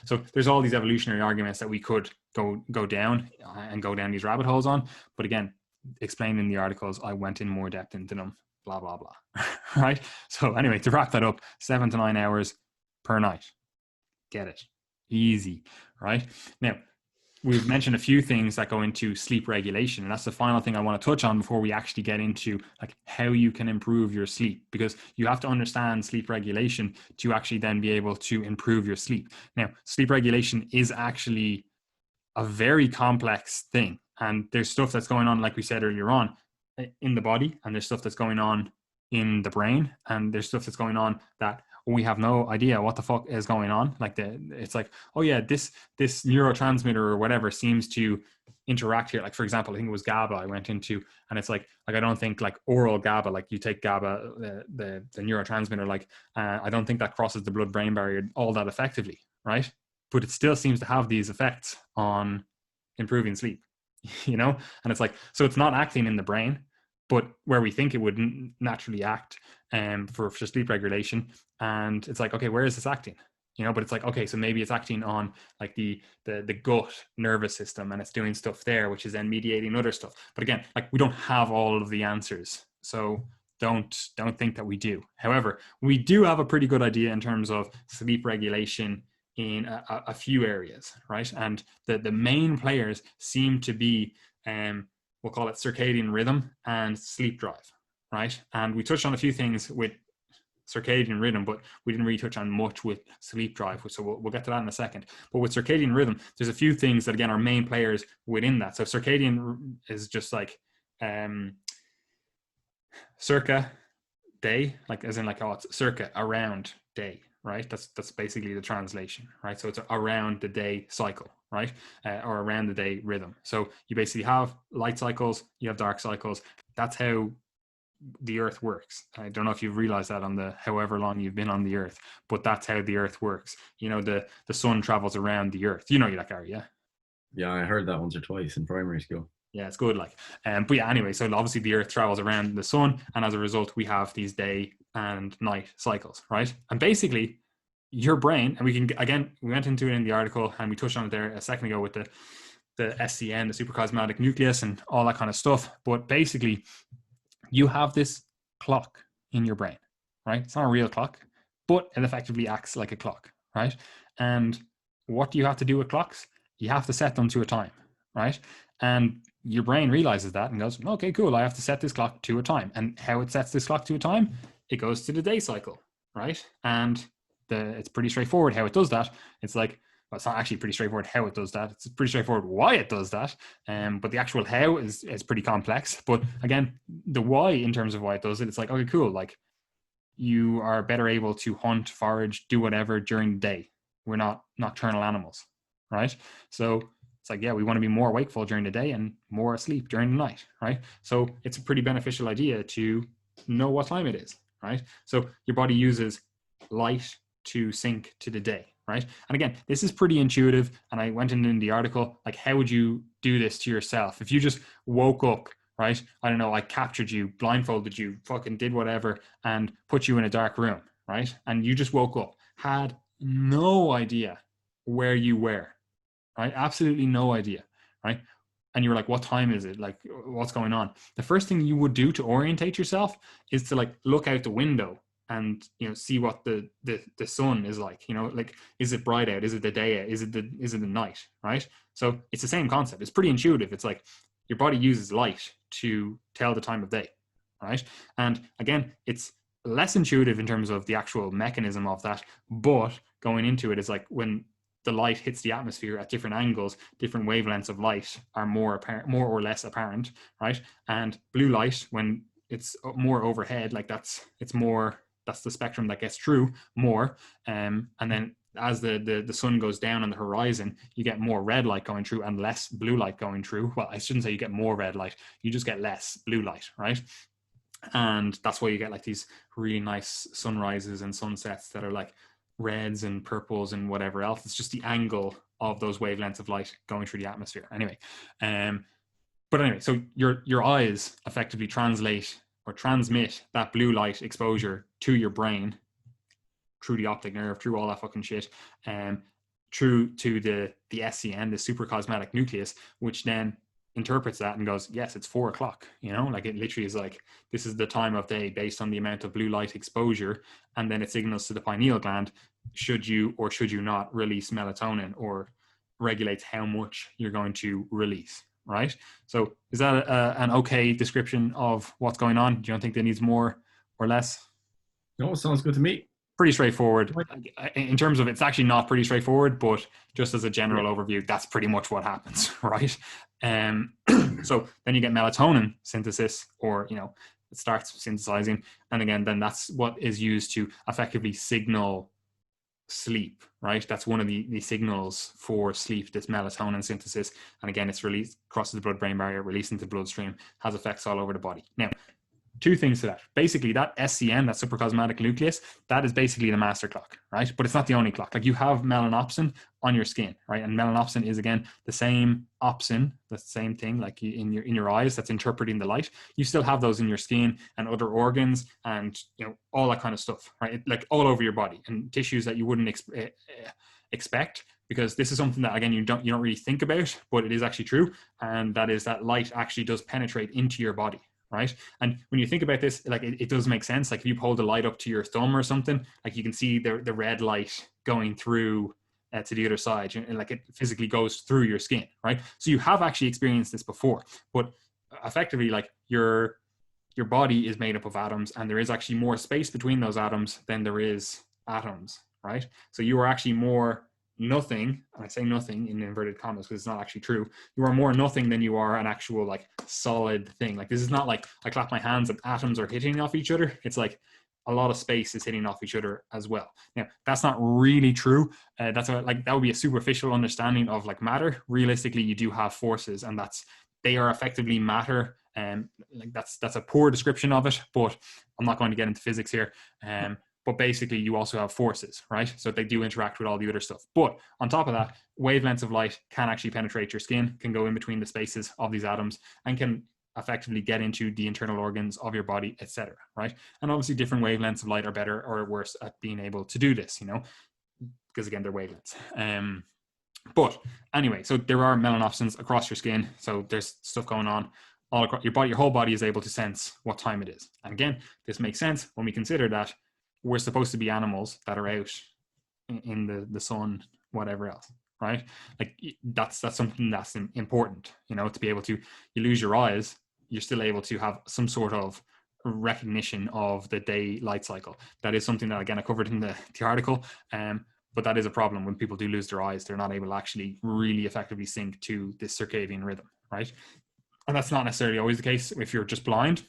So there's all these evolutionary arguments that we could go down and go down these rabbit holes on. But again, explained in the articles, I went in more depth into them, blah, blah, blah. Right? So anyway, to wrap that up, 7 to 9 hours per night. Get it. Easy, right? Now, we've mentioned a few things that go into sleep regulation, and that's the final thing I want to touch on before we actually get into like how you can improve your sleep, because you have to understand sleep regulation to actually then be able to improve your sleep. Now, sleep regulation is actually a very complex thing, And there's stuff that's going on, like we said earlier on, in the body, and there's stuff that's going on in the brain, and there's stuff that's going on that we have no idea what the fuck is going on. Like it's like, oh yeah, this neurotransmitter or whatever seems to interact here. Like for example, I think it was GABA I went into, and it's like I don't think like oral GABA, like you take GABA, the neurotransmitter, like I don't think that crosses the blood-brain barrier all that effectively, right? But it still seems to have these effects on improving sleep, you know? And it's like, so it's not acting in the brain, but where we think it would naturally act for sleep regulation. And it's like, okay, where is this acting? You know, but it's like, okay, so maybe it's acting on like the gut nervous system, and it's doing stuff there, which is then mediating other stuff. But again, like we don't have all of the answers. So don't think that we do. However, we do have a pretty good idea in terms of sleep regulation in a few areas, right? And the main players seem to be, we'll call it circadian rhythm and sleep drive, right? And we touched on a few things with circadian rhythm, but we didn't really touch on much with sleep drive. So we'll get to that in a second. But with circadian rhythm, there's a few things that, again, are main players within that. So circadian is just like circa day, like as in like, oh, it's circa around day, right? That's basically the translation, right? So it's around the day cycle, right? Or around the day rhythm. So you basically have light cycles, you have dark cycles. That's how the earth works. I don't know if you've realized that on the however long you've been on the earth, but that's how the earth works. You know, the sun travels around the earth. You know that, Gary, yeah? Yeah, I heard that once or twice in primary school. Yeah, it's good. Like, but yeah, anyway, so obviously the earth travels around the sun, and as a result, we have these day and night cycles, right? And basically, your brain, and we went into it in the article, and we touched on it there a second ago with the SCN, the suprachiasmatic nucleus, and all that kind of stuff. But basically, you have this clock in your brain, right? It's not a real clock, but it effectively acts like a clock, right? And what do you have to do with clocks? You have to set them to a time, right? And your brain realizes that and goes, okay, cool, I have to set this clock to a time. And how it sets this clock to a time? It goes to the day cycle, right? And it's pretty straightforward how it does that. It's like, well, it's not actually pretty straightforward how it does that. It's pretty straightforward why it does that. But the actual how is pretty complex. But again, the why in terms of why it does it, it's like, okay, cool. Like you are better able to hunt, forage, do whatever during the day. We're not nocturnal animals, right? So it's like, yeah, we want to be more wakeful during the day and more asleep during the night, right? So it's a pretty beneficial idea to know what time it is, right? So your body uses light to sync to the day, right? And again, this is pretty intuitive. And I went in the article, like, how would you do this to yourself? If you just woke up, right? I don't know, I captured you, blindfolded you, fucking did whatever, and put you in a dark room, right? And you just woke up, had no idea where you were, right? Absolutely no idea, right? And you were like, what time is it? Like, what's going on? The first thing you would do to orientate yourself is to like look out the window and, you know, see what the sun is like, you know, like, is it bright out? Is it the day out? Is it the night? Right? So it's the same concept. It's pretty intuitive. It's like your body uses light to tell the time of day, right? And again, it's less intuitive in terms of the actual mechanism of that, but going into it is like when the light hits the atmosphere at different angles, different wavelengths of light are more apparent, more or less apparent, right? And blue light, when it's more overhead, like that's the spectrum that gets through more. And then as the sun goes down on the horizon, you get more red light going through and less blue light going through. Well, I shouldn't say you get more red light, you just get less blue light, right? And that's why you get like these really nice sunrises and sunsets that are like reds and purples and whatever else. It's just the angle of those wavelengths of light going through the atmosphere. Anyway, but anyway, so your eyes effectively translate or transmit that blue light exposure to your brain through the optic nerve, through all that fucking shit, through to the SCN, the suprachiasmatic nucleus, which then interprets that and goes, yes, it's 4 o'clock, you know, like it literally is like, this is the time of day based on the amount of blue light exposure. And then it signals to the pineal gland, should you or should you not release melatonin, or regulates how much you're going to release, right? So is that an okay description of what's going on? Do you don't think there needs more or less? No, sounds good to me. pretty straightforward. In terms of, it's actually not pretty straightforward, but just as a general overview, that's pretty much what happens, right? So then you get melatonin synthesis, or, it starts synthesizing. And again, then that's what is used to effectively signal sleep, right? That's one of the signals for sleep, this melatonin synthesis. And again, it's released, crosses the blood-brain barrier, released into the bloodstream, has effects all over the body. Now, two things to that. Basically, that SCN, that suprachiasmatic nucleus, that is basically the master clock, right? But it's not the only clock. Like, you have melanopsin on your skin, right? And melanopsin is, again, the same opsin, the same thing, like in your eyes, that's interpreting the light. You still have those in your skin and other organs, and all that kind of stuff, right? Like all over your body, and tissues that you wouldn't expect, because this is something that, again, you don't really think about, but it is actually true. And that is that light actually does penetrate into your body, right? And when you think about this, like, it does make sense. Like, if you hold the light up to your thumb or something, like, you can see the red light going through to the other side, and like, it physically goes through your skin, right? So you have actually experienced this before, but effectively, like, your body is made up of atoms, and there is actually more space between those atoms than there is atoms, right? So you are actually more nothing, and I say nothing in inverted commas because it's not actually true. You are more nothing than you are an actual, like, solid thing. Like, this is not like I clap my hands and atoms are hitting off each other. It's like a lot of space is hitting off each other as well. Now, that's not really true. That would be a superficial understanding of, like, matter. Realistically, you do have forces, and they are effectively matter. Like, that's a poor description of it, but I'm not going to get into physics here. But basically, you also have forces, right? So they do interact with all the other stuff. But on top of that, wavelengths of light can actually penetrate your skin, can go in between the spaces of these atoms, and can effectively get into the internal organs of your body, etc., right? And obviously, different wavelengths of light are better or worse at being able to do this, because, again, they're wavelengths. But anyway, so there are melanopsins across your skin. So there's stuff going on all across your body. Your whole body is able to sense what time it is. And again, this makes sense when we consider that we're supposed to be animals that are out in the sun, whatever else, right? Like, that's something that's important, to be able to, you lose your eyes, you're still able to have some sort of recognition of the day light cycle. That is something that, again, I covered in the article, but that is a problem. When people do lose their eyes, they're not able to actually really effectively sync to this circadian rhythm, right? And that's not necessarily always the case if you're just blind,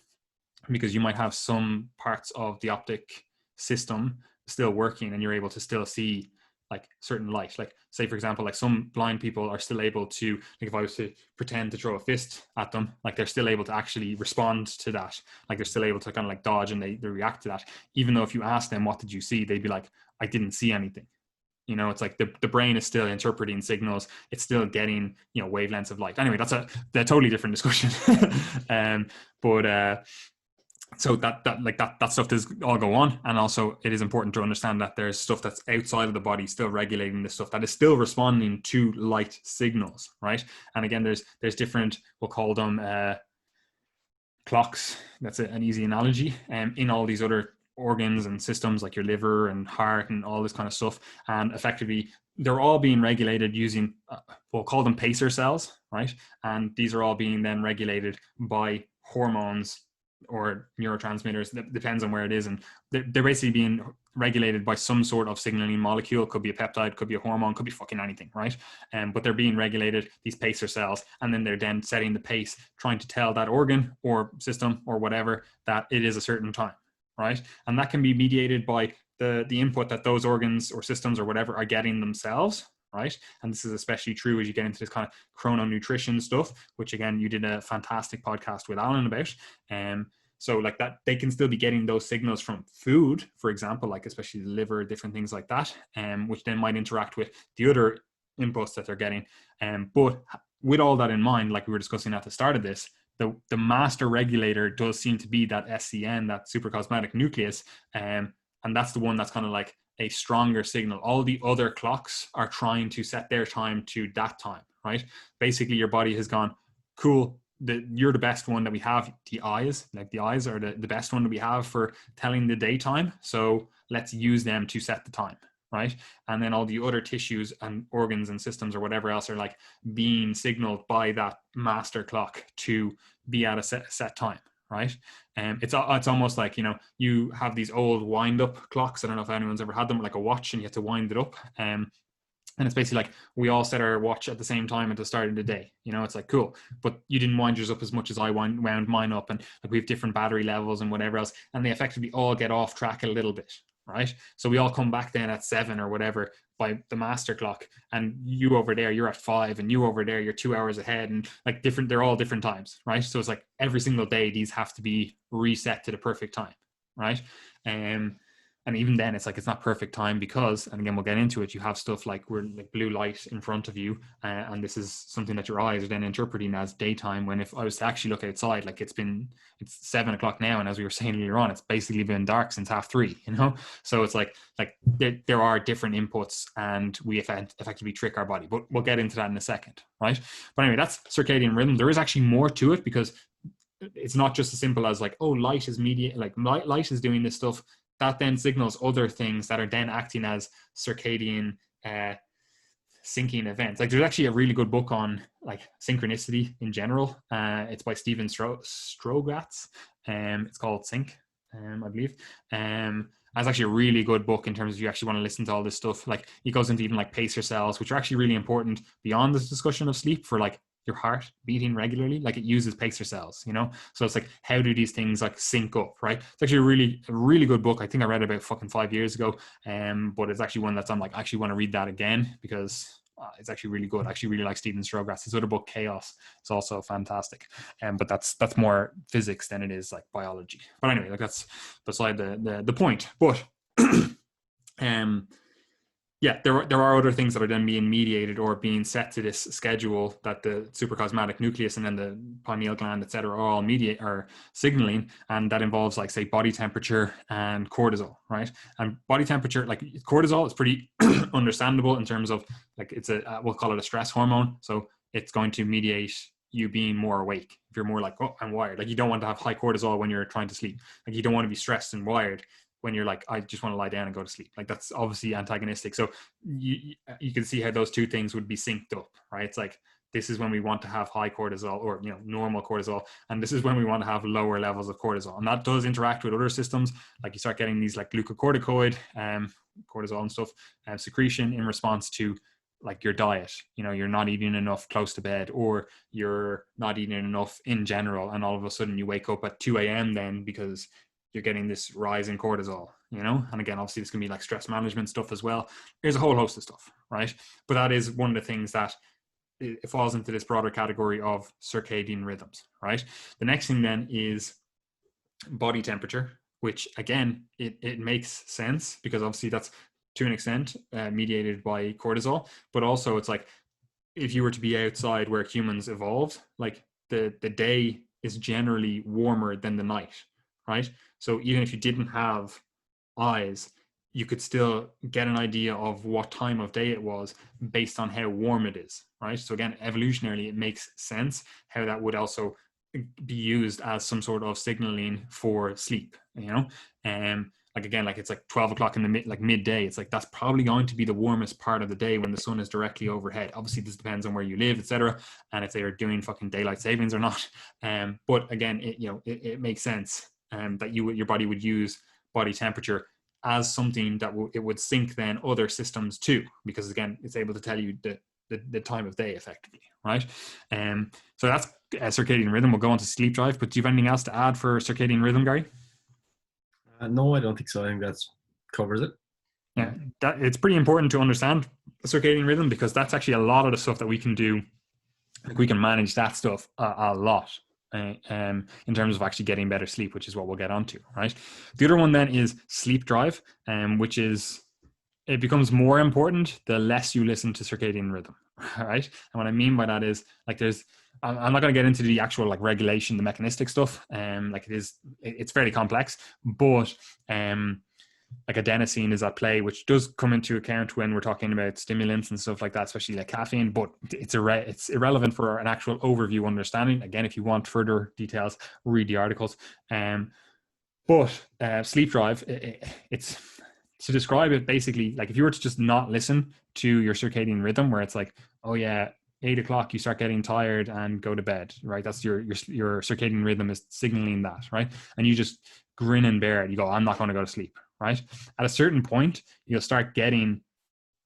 because you might have some parts of the optic system still working, and you're able to still see, like, certain light. Like, say, for example, like, some blind people are still able to, like, if I was to pretend to throw a fist at them, like, they're still able to actually respond to that. Like, they're still able to kind of, like, dodge, and they react to that. Even though if you ask them, what did you see? They'd be like, I didn't see anything. It's like the brain is still interpreting signals. It's still getting, wavelengths of light. Anyway, that's a totally different discussion. So that stuff does all go on. And also, it is important to understand that there's stuff that's outside of the body still regulating this stuff that is still responding to light signals, right? And again, there's different, we'll call them clocks. That's an easy analogy. In all these other organs and systems, like your liver and heart and all this kind of stuff. And effectively, they're all being regulated using, we'll call them pacer cells, right? And these are all being then regulated by hormones or neurotransmitters. That depends on where it is. And they're basically being regulated by some sort of signaling molecule. Could be a peptide, could be a hormone, could be fucking anything, right? But they're being regulated, these pacer cells, and then they're then setting the pace, trying to tell that organ or system or whatever that it is a certain time, right? And that can be mediated by the input that those organs or systems or whatever are getting themselves, right? And this is especially true as you get into this kind of chrononutrition stuff, which, again, you did a fantastic podcast with Alan about. So, like, that, they can still be getting those signals from food, for example, like especially the liver, different things like that, which then might interact with the other inputs that they're getting. But with all that in mind, like we were discussing at the start of this, the master regulator does seem to be that SCN, that suprachiasmatic nucleus, and that's the one that's kind of like a stronger signal. All the other clocks are trying to set their time to that time, right? Basically, your body has gone, cool, you're the best one that we have. The eyes are the best one that we have for telling the daytime, so let's use them to set the time, right? And then all the other tissues and organs and systems or whatever else are, like, being signaled by that master clock to be at a set time, right? It's almost like, you know, you have these old wind up clocks. I don't know if anyone's ever had them, like a watch, and you have to wind it up. And it's basically like we all set our watch at the same time at the start of the day. You know, it's like, cool, but you didn't wind yours up as much as I wound mine up. And like we have different battery levels and whatever else. And they effectively all get off track a little bit, right? So we all come back then at 7 or whatever by the master clock. And you over there, you're at 5, and you over there, you're 2 hours ahead, and like they're all different times, right? So it's like every single day, these have to be reset to the perfect time, right? And even then, it's like it's not perfect time because, and again, we'll get into it, you have stuff like blue light in front of you, and this is something that your eyes are then interpreting as daytime, when if I was to actually look outside, like it's 7 o'clock now, and as we were saying earlier on, it's basically been dark since 3:30, you know? So it's like there are different inputs, and we effectively trick our body, but we'll get into that in a second, right? But anyway, that's circadian rhythm. There is actually more to it, because it's not just as simple as like, oh, light is light is doing this stuff. That then signals other things that are then acting as circadian syncing events. Like there's actually a really good book on like synchronicity in general. It's by Steven Strogatz. It's called Sync, I believe. That's actually a really good book in terms of you actually want to listen to all this stuff. Like he goes into even like pacer cells, which are actually really important beyond this discussion of sleep for like your heart beating regularly. Like it uses pacer cells, you know? So it's like, how do these things like sync up, right? It's actually a really good book. I think I read it about fucking 5 years ago. But it's actually one that's I'm like, I actually want to read that again, because it's actually really good. I actually really like Steven Strogatz. His other book, Chaos, is also fantastic. But that's more physics than it is like biology. But anyway, like that's beside the point. But yeah, there are other things that are then being mediated or being set to this schedule that the suprachiasmatic nucleus and then the pineal gland, et cetera, are all are signaling. And that involves like, say, body temperature and cortisol, right? And body temperature, like cortisol is pretty understandable in terms of like, it's we'll call it a stress hormone. So it's going to mediate you being more awake. If you're more like, oh, I'm wired. Like you don't want to have high cortisol when you're trying to sleep. Like you don't want to be stressed and wired when you're like, I just want to lie down and go to sleep. Like that's obviously antagonistic. So you can see how those two things would be synced up, right? It's like, this is when we want to have high cortisol or, you know, normal cortisol. And this is when we want to have lower levels of cortisol. And that does interact with other systems. Like you start getting these like glucocorticoid, cortisol and stuff, secretion in response to like your diet. You know, you're not eating enough close to bed, or you're not eating enough in general. And all of a sudden you wake up at 2 a.m. then because you're getting this rise in cortisol, you know? And again, obviously this can be like stress management stuff as well. There's a whole host of stuff, right? But that is one of the things that it falls into this broader category of circadian rhythms, right? The next thing then is body temperature, which again, it makes sense because obviously that's to an extent mediated by cortisol, but also it's like, if you were to be outside where humans evolved, like the day is generally warmer than the night, right? So even if you didn't have eyes, you could still get an idea of what time of day it was based on how warm it is, right? So again, evolutionarily, it makes sense how that would also be used as some sort of signaling for sleep, you know? Like again, like it's like 12 o'clock in the midday. It's like, that's probably going to be the warmest part of the day when the sun is directly overhead. Obviously this depends on where you live, etc. And if they are doing fucking daylight savings or not. But again, it makes sense that your body would use body temperature as something that it would sync then other systems too, because again, it's able to tell you the time of day effectively, right? So that's circadian rhythm. We'll go on to sleep drive, but do you have anything else to add for circadian rhythm, Gary? No, I don't think so. I think that covers it. Yeah, it's pretty important to understand circadian rhythm, because that's actually a lot of the stuff that we can do. Like we can manage that stuff a lot in terms of actually getting better sleep, which is what we'll get onto, right? The other one then is sleep drive, which is, it becomes more important the less you listen to circadian rhythm, right? And what I mean by that is like I'm not going to get into the actual like regulation, the mechanistic stuff. Like it's fairly complex, but like adenosine is at play, which does come into account when we're talking about stimulants and stuff like that, especially like caffeine, but it's irrelevant for an actual overview understanding. Again, if you want further details, read the articles. But sleep drive, it's to describe it basically like if you were to just not listen to your circadian rhythm, where it's like, oh yeah, 8 o'clock you start getting tired and go to bed, right? That's your circadian rhythm is signaling that, right? And you just grin and bear it. You go, I'm not going to go to sleep, right? At a certain point, you'll start getting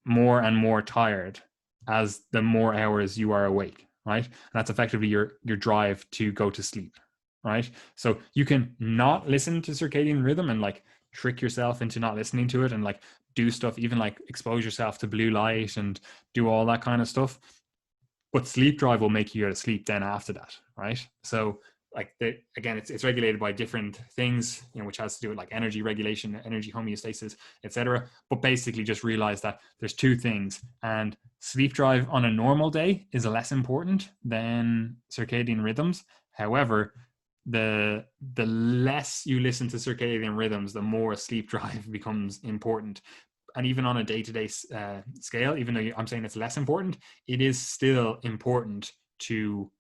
more and more tired as the more hours you are awake, right? And that's effectively your drive to go to sleep, right? So you can not listen to circadian rhythm and like trick yourself into not listening to it and like do stuff, even like expose yourself to blue light and do all that kind of stuff. But sleep drive will make you go to sleep then after that, right? So like again, it's regulated by different things, which has to do with like energy regulation, energy homeostasis, etc. But basically just realize that there's two things, and sleep drive on a normal day is less important than circadian rhythms. However, the less you listen to circadian rhythms, the more sleep drive becomes important. And even on a day-to-day scale, even though I'm saying it's less important, it is still important to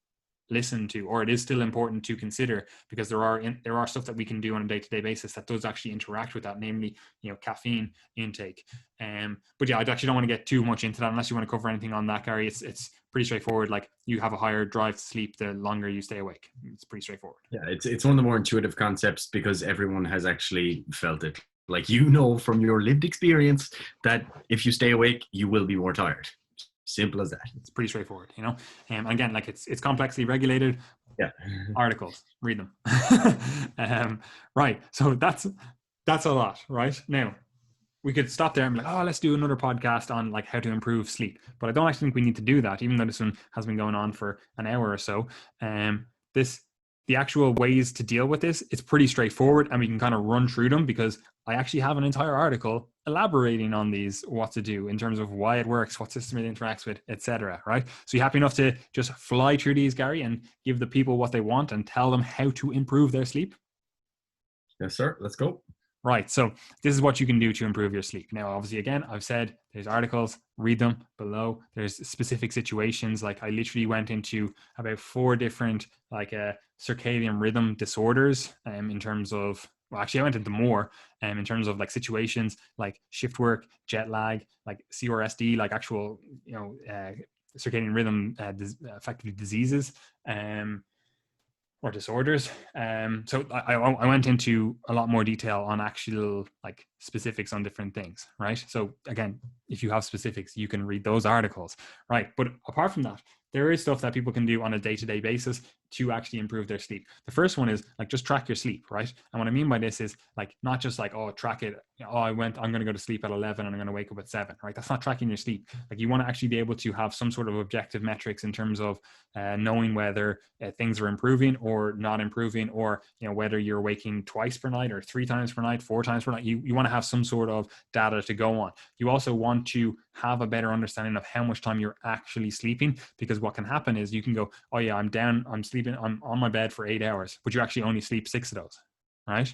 listen to, or it is still important to consider, because there are stuff that we can do on a day-to-day basis that does actually interact with that, namely caffeine intake. But yeah, I actually don't want to get too much into that unless you want to cover anything on that, Gary. It's pretty straightforward. Like, you have a higher drive to sleep the longer you stay awake. It's pretty straightforward. Yeah, it's one of the more intuitive concepts because everyone has actually felt it. Like, from your lived experience that if you stay awake, you will be more tired. Simple as that. It's pretty straightforward, again, like it's complexly regulated. Yeah. Articles, read them. Right. So that's a lot, right? Now, we could stop there and be like, oh, let's do another podcast on like how to improve sleep. But I don't actually think we need to do that, even though this one has been going on for an hour or so. The actual ways to deal with this, it's pretty straightforward, and we can kind of run through them because I actually have an entire article elaborating on these, what to do in terms of why it works, what system it interacts with, etc. Right? So you happy enough to just fly through these, Gary, and give the people what they want and tell them how to improve their sleep? Yes, sir. Let's go. Right. So this is what you can do to improve your sleep. Now, obviously, again, I've said there's articles, read them below. There's specific situations. Like, I literally went into about 4 different like circadian rhythm disorders in terms of, well, actually I went into more in terms of like situations like shift work, jet lag, like CRSD, like actual, circadian rhythm effectively diseases. Or disorders. So I went into a lot more detail on actual like specifics on different things, right? So again, if you have specifics, you can read those articles, right? But apart from that, there is stuff that people can do on a day-to-day basis to actually improve their sleep. The first one is like, just track your sleep, right? And what I mean by this is like, not just like, oh, track it. Oh, I'm going to go to sleep at 11 and I'm going to wake up at 7, right? That's not tracking your sleep. Like, you want to actually be able to have some sort of objective metrics in terms of knowing whether things are improving or not improving, or whether you're waking twice per night or 3 times per night, 4 times per night. You want to have some sort of data to go on. You also want to have a better understanding of how much time you're actually sleeping, because what can happen is you can go, oh yeah, I'm sleeping, I'm on my bed for 8 hours, but you actually only sleep 6 of those, right?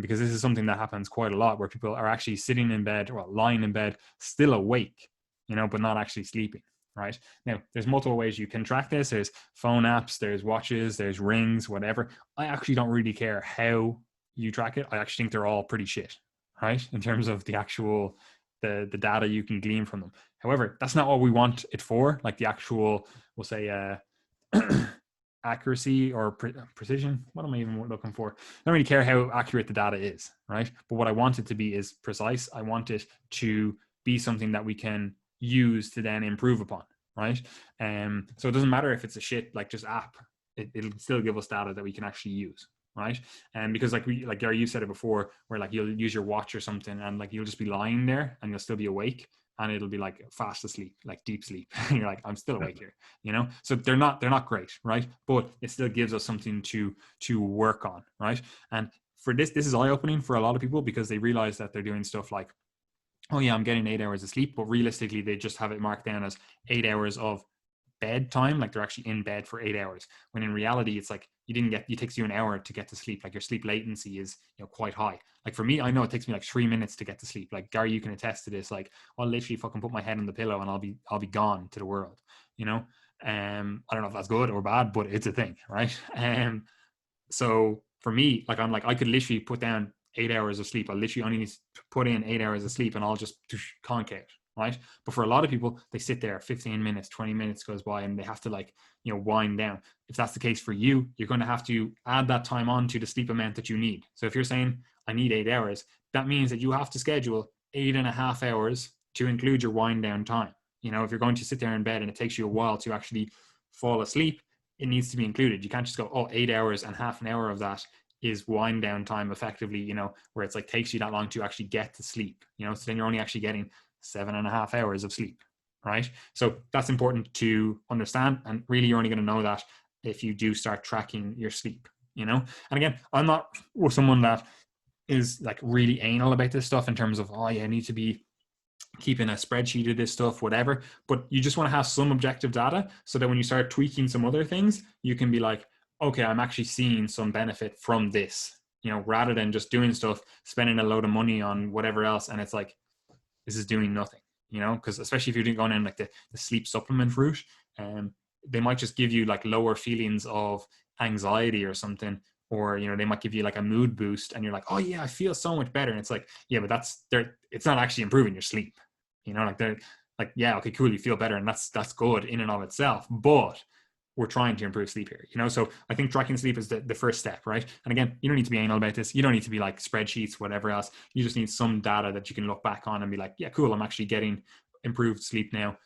Because this is something that happens quite a lot, where people are actually sitting in bed, or lying in bed, still awake, but not actually sleeping. Right? Now, there's multiple ways you can track this. There's phone apps, there's watches, there's rings, whatever. I actually don't really care how you track it. I actually think they're all pretty shit, right? In terms of the actual, the data you can glean from them. However, that's not what we want it for. Like, the actual, we'll say, accuracy or precision. What am I even looking for? I don't really care how accurate the data is, right? But what I want it to be is precise. I want it to be something that we can use to then improve upon, right? So it doesn't matter if it's a shit like just app, it'll still give us data that we can actually use, right? And because like Gary, you said it before, where like you'll use your watch or something and like you'll just be lying there and you'll still be awake, and it'll be like fast asleep, like deep sleep. And you're like, I'm still awake here, So they're not great, right? But it still gives us something to work on, right? And for this is eye-opening for a lot of people, because they realize that they're doing stuff like, oh yeah, I'm getting 8 hours of sleep, but realistically they just have it marked down as 8 hours of bedtime, like they're actually in bed for 8 hours, when in reality it's like it takes you an hour to get to sleep. Like, your sleep latency is quite high. Like, for me, I know it takes me like 3 minutes to get to sleep. Like, Gary, you can attest to this. Like, I'll literally fucking put my head on the pillow and I'll be gone to the world, I don't know if that's good or bad, but it's a thing, right? So for me, like, I'm like, I could literally put down 8 hours of sleep. I literally only need to put in 8 hours of sleep and I'll just conk out, right? But for a lot of people, they sit there 15 minutes, 20 minutes goes by and they have to like, wind down. If that's the case for you, you're going to have to add that time on to the sleep amount that you need. So if you're saying I need 8 hours, that means that you have to schedule 8.5 hours to include your wind down time. If you're going to sit there in bed and it takes you a while to actually fall asleep, it needs to be included. You can't just go, 8 hours and half an hour of that is wind down time effectively, where it's like takes you that long to actually get to sleep, so then you're only actually getting 7.5 hours of sleep, right? So that's important to understand. And really, you're only going to know that if you do start tracking your sleep, And again, I'm not someone that is like really anal about this stuff in terms of, I need to be keeping a spreadsheet of this stuff, whatever. But you just want to have some objective data so that when you start tweaking some other things, you can be like, okay, I'm actually seeing some benefit from this, rather than just doing stuff, spending a load of money on whatever else. And it's like, this is doing nothing, because especially if you're going in like the sleep supplement route, they might just give you like lower feelings of anxiety or something, or they might give you like a mood boost and you're like, oh yeah, I feel so much better. And it's like, yeah, but it's not actually improving your sleep, like they're like, yeah, okay, cool, you feel better, and that's good in and of itself, but we're trying to improve sleep here, so I think tracking sleep is the first step, right? And again, you don't need to be anal about this. You don't need to be like spreadsheets, whatever else. You just need some data that you can look back on and be like, yeah, cool, I'm actually getting improved sleep now.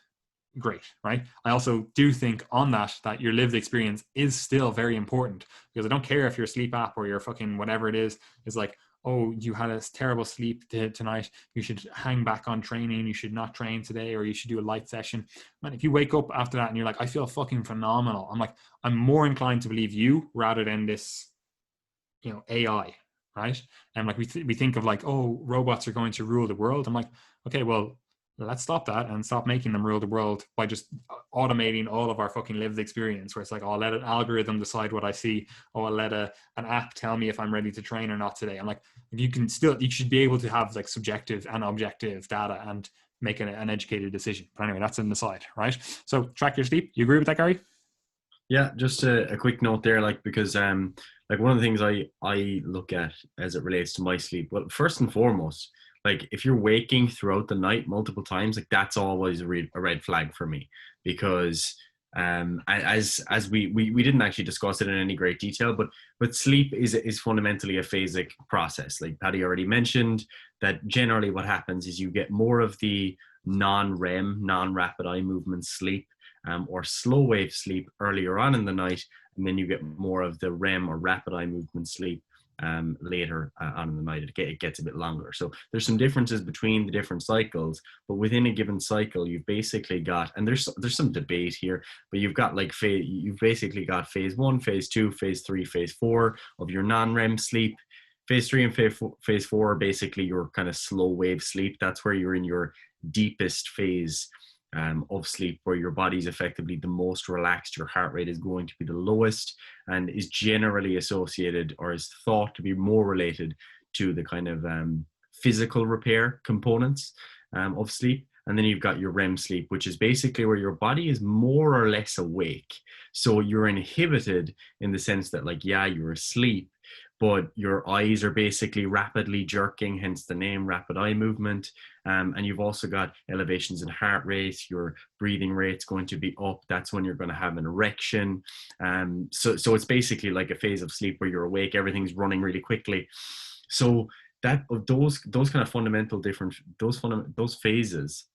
Great, right? I also do think on that your lived experience is still very important, because I don't care if your sleep app or your fucking whatever it is like, oh, you had a terrible sleep tonight, you should hang back on training, you should not train today, or you should do a light session. Man, if you wake up after that and you're like, I feel fucking phenomenal, I'm more inclined to believe you rather than this, AI, right? And like we think of like, oh, robots are going to rule the world. I'm like, okay, well, let's stop that and stop making them rule the world by just automating all of our fucking lived experience, where it's like, oh, I'll let an algorithm decide what I see. Oh, I'll let an app tell me if I'm ready to train or not today. I'm like, you should be able to have like subjective and objective data and make an educated decision. But anyway, that's an aside, right? So track your sleep. You agree with that, Gary? Yeah, just a quick note there, like, because like one of the things I look at as it relates to my sleep, well, first and foremost, like if you're waking throughout the night multiple times, like that's always a red flag for me, because as we didn't actually discuss it in any great detail, but sleep is fundamentally a phasic process. Like Patty already mentioned, that generally what happens is you get more of the non-REM, non-rapid eye movement sleep, or slow wave sleep earlier on in the night, and then you get more of the REM or rapid eye movement sleep later on in the night. It gets a bit longer. So there's some differences between the different cycles, but within a given cycle, you've basically got, and there's some debate here, but you've got like you've basically got phase 1, phase 2, phase 3, phase 4 of your non-REM sleep. Phase 3 and phase 4 are basically your kind of slow wave sleep. That's where you're in your deepest phase of sleep, where your body's effectively the most relaxed, your heart rate is going to be the lowest, and is generally associated, or is thought to be more related to the kind of physical repair components of sleep. And then you've got your REM sleep, which is basically where your body is more or less awake. So you're inhibited in the sense that, like, yeah, you're asleep, but your eyes are basically rapidly jerking, hence the name rapid eye movement. And you've also got elevations in heart rate, your breathing rate's going to be up. That's when you're going to have an erection. So it's basically like a phase of sleep where you're awake, everything's running really quickly. So that those kind of fundamental those phases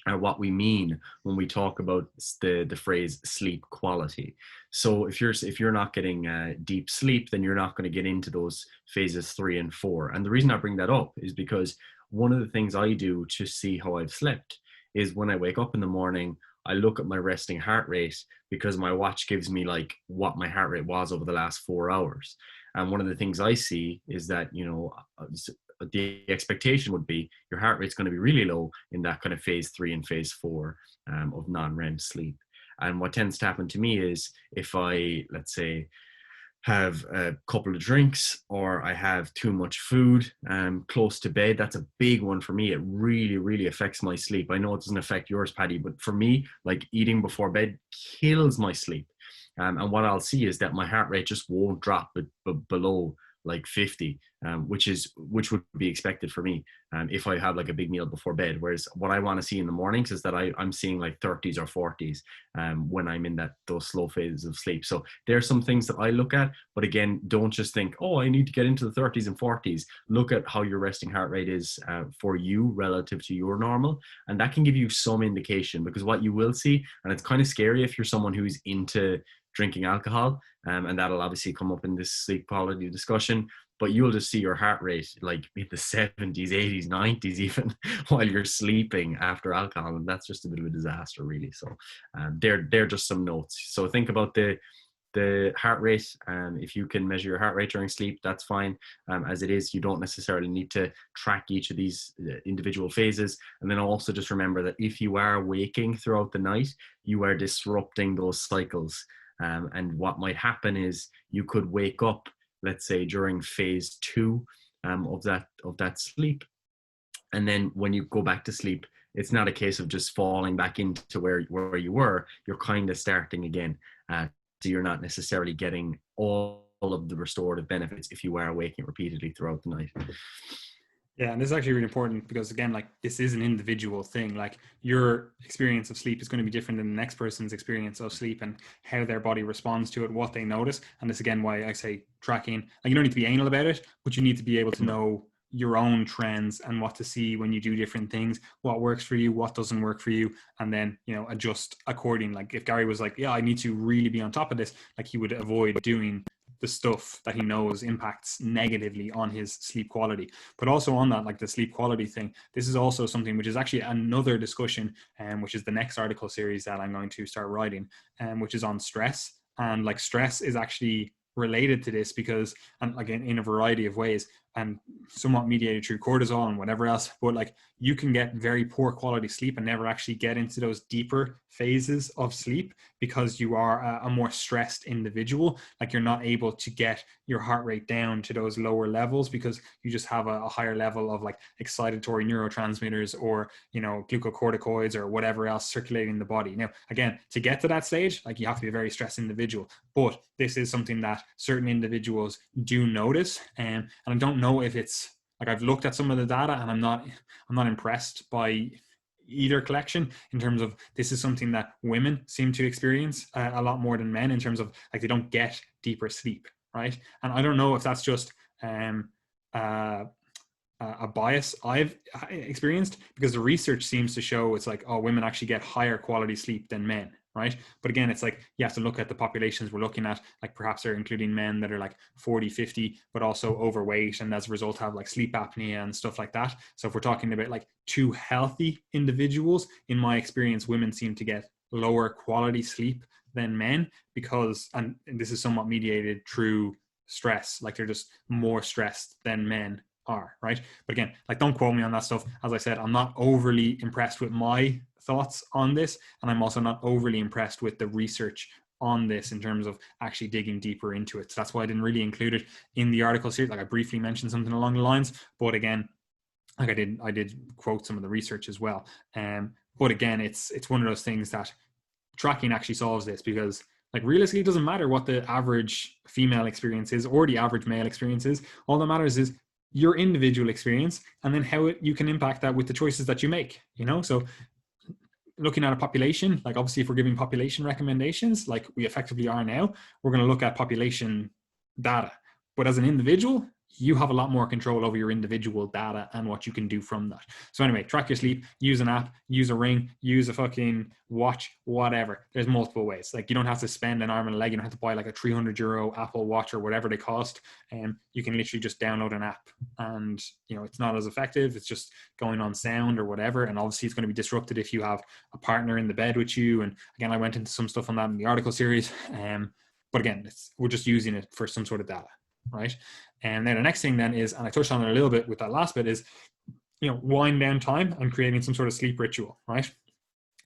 are what we mean when we talk about the phrase sleep quality. So if you're not getting deep sleep, then you're not going to get into those phases 3 and 4. And the reason I bring that up is because one of the things I do to see how I've slept is when I wake up in the morning, I look at my resting heart rate, because my watch gives me like what my heart rate was over the last 4 hours. And one of the things I see is that, the expectation would be your heart rate's going to be really low in that kind of phase 3 and phase 4 of non-REM sleep. And what tends to happen to me is, if I, let's say, have a couple of drinks, or I have too much food close to bed, that's a big one for me. It really, really affects my sleep. I know it doesn't affect yours, Paddy, but for me, like, eating before bed kills my sleep. And what I'll see is that my heart rate just won't drop below like 50, which would be expected for me if I have like a big meal before bed. Whereas what I want to see in the mornings is that I'm seeing like 30s or 40s when I'm in those slow phases of sleep. So there are some things that I look at, but again, don't just think, oh, I need to get into the 30s and 40s. Look at how your resting heart rate is for you relative to your normal, and that can give you some indication. Because what you will see, and it's kind of scary if you're someone who's into drinking alcohol, and that'll obviously come up in this sleep quality discussion, but you'll just see your heart rate like in the 70s, 80s, 90s even while you're sleeping after alcohol, and that's just a bit of a disaster, really. So they're just some notes. So think about the heart rate. If you can measure your heart rate during sleep, that's fine. As it is, you don't necessarily need to track each of these individual phases. And then also just remember that if you are waking throughout the night, you are disrupting those cycles. And what might happen is you could wake up, let's say, during phase 2 of that sleep. And then when you go back to sleep, it's not a case of just falling back into where you were. You're kind of starting again. So you're not necessarily getting all of the restorative benefits if you are waking repeatedly throughout the night. Yeah, and this is actually really important because, again, like, this is an individual thing. Like, your experience of sleep is going to be different than the next person's experience of sleep and how their body responds to it, what they notice. And this, again, why I say tracking. Like, you don't need to be anal about it, but you need to be able to know your own trends and what to see when you do different things, what works for you, what doesn't work for you, and then, you know, adjust according. Like, if Gary was like, yeah, I need to really be on top of this, like, he would avoid doing the stuff that he knows impacts negatively on his sleep quality. But also on that, like the sleep quality thing, this is also something which is actually another discussion, which is the next article series that I'm going to start writing, which is on stress. And like, stress is actually related to this because, and again, in a variety of ways, and somewhat mediated through cortisol and whatever else, but like, you can get very poor quality sleep and never actually get into those deeper phases of sleep because you are a more stressed individual. Like, you're not able to get your heart rate down to those lower levels because you just have a higher level of like excitatory neurotransmitters or, you know, glucocorticoids or whatever else circulating in the body. Now, again, to get to that stage, like, you have to be a very stressed individual, but this is something that certain individuals do notice. And I don't know if it's like, I've looked at some of the data and I'm not impressed by either collection in terms of, this is something that women seem to experience a lot more than men in terms of, like, they don't get deeper sleep, right? And I don't know if that's just a bias I've experienced, because the research seems to show it's like, oh, women actually get higher quality sleep than men, right? But again, it's like, you have to look at the populations we're looking at. Like, perhaps they're including men that are like 40, 50, but also overweight, and as a result have like sleep apnea and stuff like that. So if we're talking about like two healthy individuals, in my experience, women seem to get lower quality sleep than men because, and this is somewhat mediated through stress, like, they're just more stressed than men are, right? But again, like, don't quote me on that stuff. As I said, I'm not overly impressed with my thoughts on this, and I'm also not overly impressed with the research on this in terms of actually digging deeper into it. So that's why I didn't really include it in the article series. Like, I briefly mentioned something along the lines, but again, like, I did quote some of the research as well. But again, it's one of those things that tracking actually solves this, because like, realistically, it doesn't matter what the average female experience is or the average male experience is. All that matters is your individual experience, and then how you can impact that with the choices that you make, you know? So looking at a population, like, obviously if we're giving population recommendations, like we effectively are now, we're going to look at population data. But as an individual, you have a lot more control over your individual data and what you can do from that. So anyway, track your sleep, use an app, use a ring, use a fucking watch, whatever. There's multiple ways. Like, you don't have to spend an arm and a leg. You don't have to buy like a 300 euro Apple Watch or whatever they cost. And you can literally just download an app, and, you know, it's not as effective. It's just going on sound or whatever. And obviously it's going to be disrupted if you have a partner in the bed with you. And again, I went into some stuff on that in the article series. But again, we're just using it for some sort of data, right? And then the next thing then is, and I touched on it a little bit with that last bit, is, you know, wind down time and creating some sort of sleep ritual, right?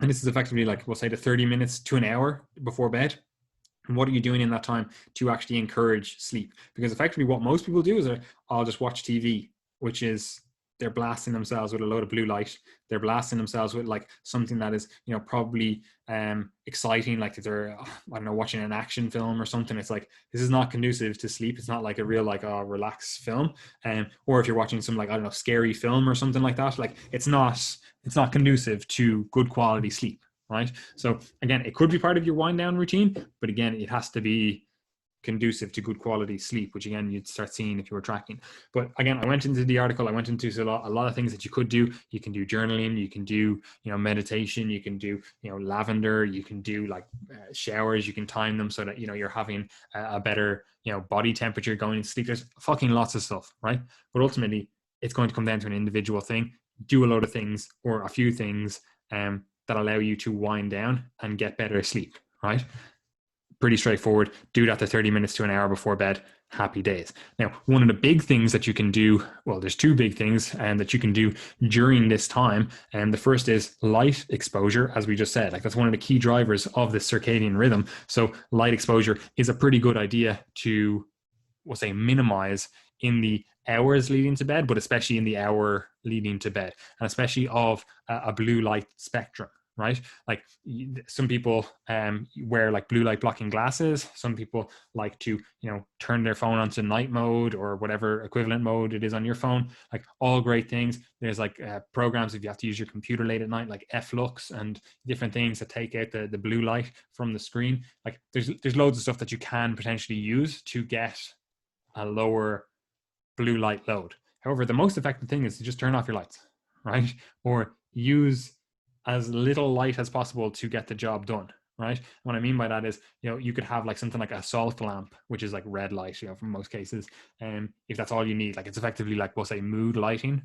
And this is effectively like, we'll say, the 30 minutes to an hour before bed. And what are you doing in that time to actually encourage sleep? Because effectively what most people do is, I'll just watch TV, which is they're blasting themselves with a load of blue light. They're blasting themselves with like something that is, probably exciting. Like if they're, I don't know, watching an action film or something, it's like, this is not conducive to sleep. It's not like a real, like, relaxed film. Or if you're watching some, like, I don't know, scary film or something like that, like it's not conducive to good quality sleep. Right. So again, it could be part of your wind down routine, but again, it has to be conducive to good quality sleep, which again you'd start seeing if you were tracking. But again, I went into the article, I went into a lot of things that you could do. You can do journaling, you can do meditation, you can do lavender, you can do like showers, you can time them so that you're having a better body temperature going into sleep. There's fucking lots of stuff, right? But ultimately it's going to come down to an individual thing. Do a load of things or a few things that allow you to wind down and get better sleep, right? Pretty straightforward. Do that to 30 minutes to an hour before bed. Happy days. Now, one of the big things that you can do, well, there's two big things that you can do during this time. And the first is light exposure, as we just said. Like that's one of the key drivers of the circadian rhythm. So light exposure is a pretty good idea to, we'll say, minimize in the hours leading to bed, but especially in the hour leading to bed, and especially of a blue light spectrum. Right? Like some people wear like blue light blocking glasses. Some people like to, turn their phone onto night mode or whatever equivalent mode it is on your phone. Like all great things. There's like programs if you have to use your computer late at night, like F-Lux and different things that take out the blue light from the screen. Like there's loads of stuff that you can potentially use to get a lower blue light load. However, the most effective thing is to just turn off your lights, right? Or use as little light as possible to get the job done, right? What I mean by that is, you could have like something like a salt lamp, which is like red light, for most cases. If that's all you need, like it's effectively like, we'll say, mood lighting,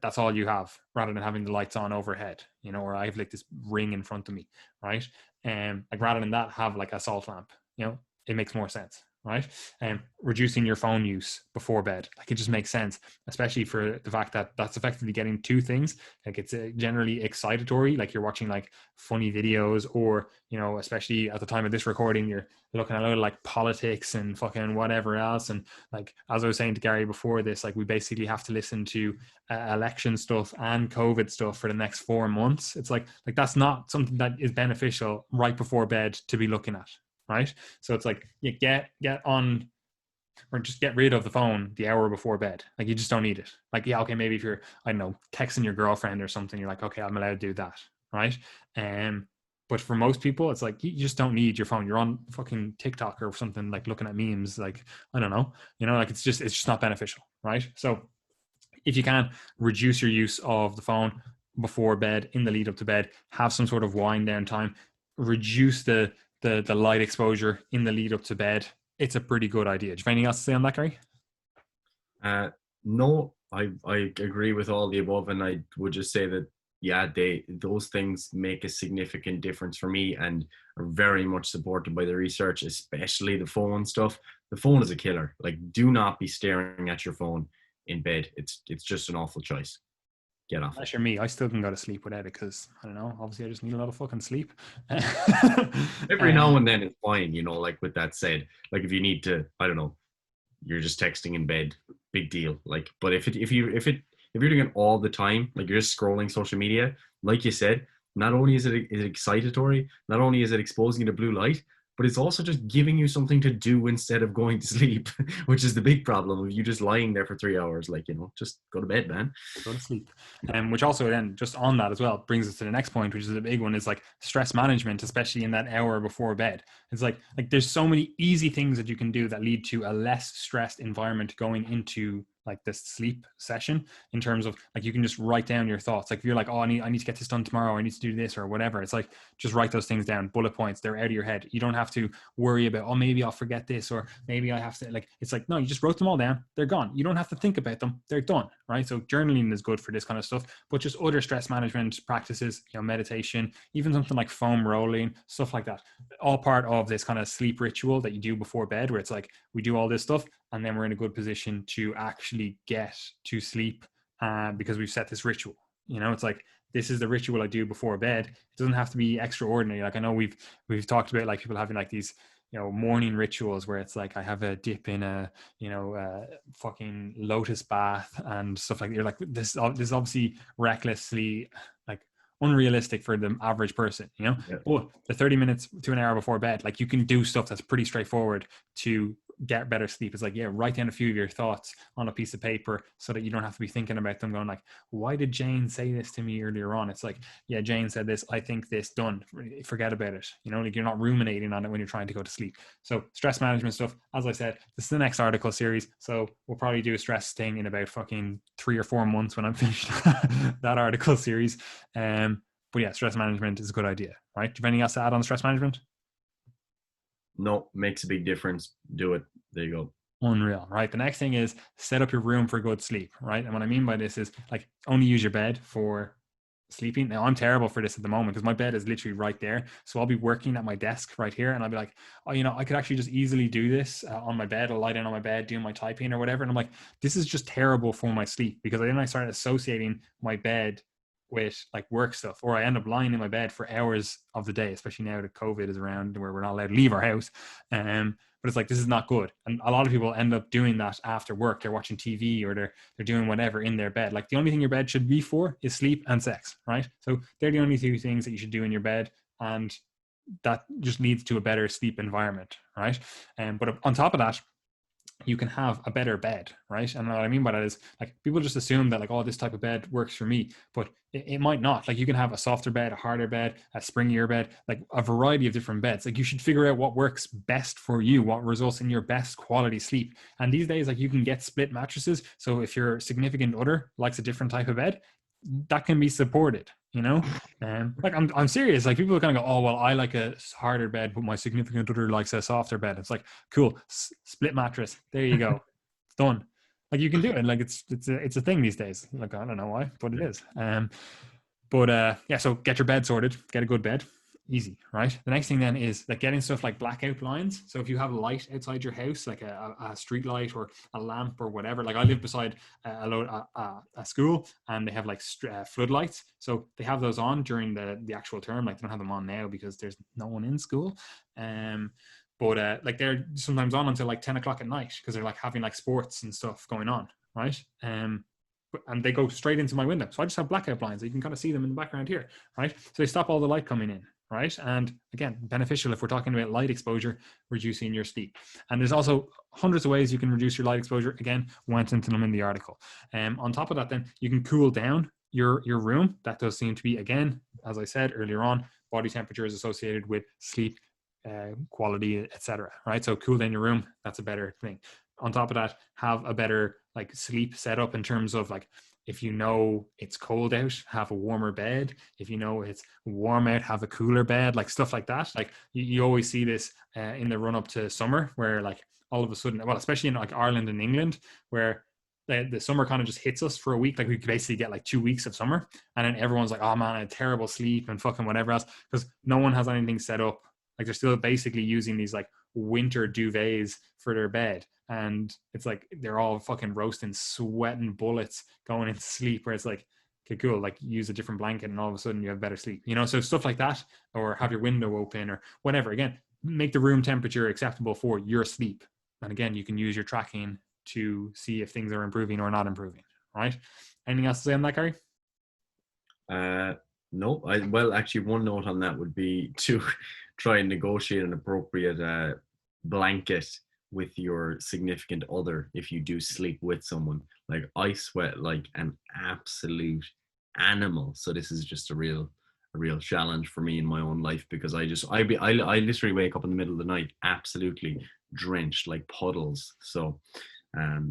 that's all you have rather than having the lights on overhead, or I have like this ring in front of me, right? Like rather than that, have like a salt lamp, it makes more sense. Right. And reducing your phone use before bed, like it just makes sense, especially for the fact that that's effectively getting two things. Like it's generally excitatory, like you're watching like funny videos, or especially at the time of this recording, you're looking at a lot of like politics and fucking whatever else. And like as I was saying to Gary before this, like we basically have to listen to election stuff and COVID stuff for the next 4 months. It's like that's not something that is beneficial right before bed to be looking at. Right. So it's like you get on, or just get rid of the phone the hour before bed. Like you just don't need it. Like, yeah, okay, maybe if you're, I don't know, texting your girlfriend or something, you're like, okay, I'm allowed to do that. Right. But for most people, it's like you just don't need your phone. You're on fucking TikTok or something, like looking at memes. Like, I don't know, like it's just not beneficial. Right. So if you can reduce your use of the phone before bed, in the lead up to bed, have some sort of wind down time, reduce the light exposure in the lead up to bed, it's a pretty good idea. Do you have anything else to say on that, Gary? No, I agree with all the above, and I would just say that those things make a significant difference for me and are very much supported by the research, especially the phone stuff. The phone is a killer. Like, do not be staring at your phone in bed. It's just an awful choice. Get off. Unless you're me, I still can go to sleep without it because I don't know. Obviously, I just need a lot of fucking sleep. Every now and then it's fine, like with that said, like if you need to, I don't know, you're just texting in bed, big deal. Like, but if you're doing it all the time, like you're just scrolling social media, like you said, not only is it excitatory, not only is it exposing you to blue light, but it's also just giving you something to do instead of going to sleep, which is the big problem of you just lying there for 3 hours. Like, just go to bed, man. Go to sleep. Which also then, just on that as well, brings us to the next point, which is a big one, is like stress management, especially in that hour before bed. It's like there's so many easy things that you can do that lead to a less stressed environment going into like this sleep session, in terms of like you can just write down your thoughts. Like if you're like, oh, I need to get this done tomorrow, I need to do this or whatever, it's like just write those things down, bullet points, they're out of your head. You don't have to worry about, oh, maybe I'll forget this, or maybe I have to, like, it's like, no, you just wrote them all down, they're gone. You don't have to think about them, they're done. Right. So journaling is good for this kind of stuff, but just other stress management practices, meditation, even something like foam rolling, stuff like that, all part of this kind of sleep ritual that you do before bed, where it's like we do all this stuff and then we're in a good position to actually get to sleep because we've set this ritual. It's like, this is the ritual I do before bed. It doesn't have to be extraordinary. Like I know we've talked about like people having like these morning rituals where it's like I have a dip in a fucking lotus bath and stuff like that. You're like, this is obviously recklessly like unrealistic for the average person, Yeah. but the 30 minutes to an hour before bed, like you can do stuff that's pretty straightforward to get better sleep. It's like, write down a few of your thoughts on a piece of paper so that you don't have to be thinking about them going like, why did Jane say this to me earlier on? It's like, yeah, Jane said this, I think this, done, forget about it. Like you're not ruminating on it when you're trying to go to sleep. So stress management stuff, as I said, this is the next article series, so we'll probably do a stress thing in about fucking 3 or 4 months when I'm finished that article series. But yeah, stress management is a good idea, right? Do you have anything else to add on stress management? No, makes a big difference. Do it. There you go. Unreal, right? The next thing is set up your room for good sleep, right? And what I mean by this is like only use your bed for sleeping. Now I'm terrible for this at the moment because my bed is literally right there. So I'll be working at my desk right here and I'll be like, oh, I could actually just easily do this on my bed. I'll lie down on my bed, doing my typing or whatever. And I'm like, this is just terrible for my sleep, because then I started associating my bed with like work stuff, or I end up lying in my bed for hours of the day, especially now that COVID is around where we're not allowed to leave our house. But it's like, this is not good. And a lot of people end up doing that after work. They're watching TV or they're doing whatever in their bed. Like the only thing your bed should be for is sleep and sex, right? So they're the only two things that you should do in your bed. And that just leads to a better sleep environment, right? But on top of that, you can have a better bed, right? And what I mean by that is like people just assume that like, oh, this type of bed works for me, but it might not. Like you can have a softer bed, a harder bed, a springier bed, like a variety of different beds. Like you should figure out what works best for you, what results in your best quality sleep. And these days, like you can get split mattresses. So if your significant other likes a different type of bed, that can be supported, like I'm serious. Like people kind of go, oh well, I like a harder bed, but my significant other likes a softer bed. It's like, cool, split mattress, there you go, it's done. Like you can do it. Like it's a thing these days. Like I don't know why, but it is. Yeah, so get your bed sorted, get a good bed. Easy, right? The next thing then is like getting stuff like blackout blinds. So if you have a light outside your house, like a street light or a lamp or whatever, like I live beside a school and they have like floodlights. So they have those on during the actual term. Like they don't have them on now because there's no one in school. But like they're sometimes on until like 10 o'clock at night because they're like having like sports and stuff going on, right? And they go straight into my window. So I just have blackout blinds. So you can kind of see them in the background here, right? So they stop all the light coming in, right? And again, beneficial if we're talking about light exposure, reducing your sleep. And there's also hundreds of ways you can reduce your light exposure. Again, went into them in the article. On top of that, then you can cool down your room. That does seem to be, again, as I said earlier on, body temperature is associated with sleep quality, etc. Right? So cool down your room. That's a better thing. On top of that, have a better like sleep setup in terms of like, if you know it's cold out, have a warmer bed. If you know it's warm out, have a cooler bed, like stuff like that. Like you always see this in the run up to summer where like all of a sudden, well, especially in like Ireland and England, where the summer kind of just hits us for a week. Like we could basically get like 2 weeks of summer and then everyone's like, oh man, I had terrible sleep and fucking whatever else, because no one has anything set up. Like they're still basically using these like winter duvets for their bed. And it's like they're all fucking roasting, sweating bullets going into sleep, where it's like, okay, cool, like use a different blanket and all of a sudden you have better sleep. So stuff like that, or have your window open or whatever. Again, make the room temperature acceptable for your sleep. And again, you can use your tracking to see if things are improving or not improving, right? Anything else to say on that, Gary? No, well, actually, one note on that would be to try and negotiate an appropriate blanket with your significant other if you do sleep with someone. Like I sweat like an absolute animal, so this is just a real challenge for me in my own life, because I literally wake up in the middle of the night absolutely drenched, like puddles. So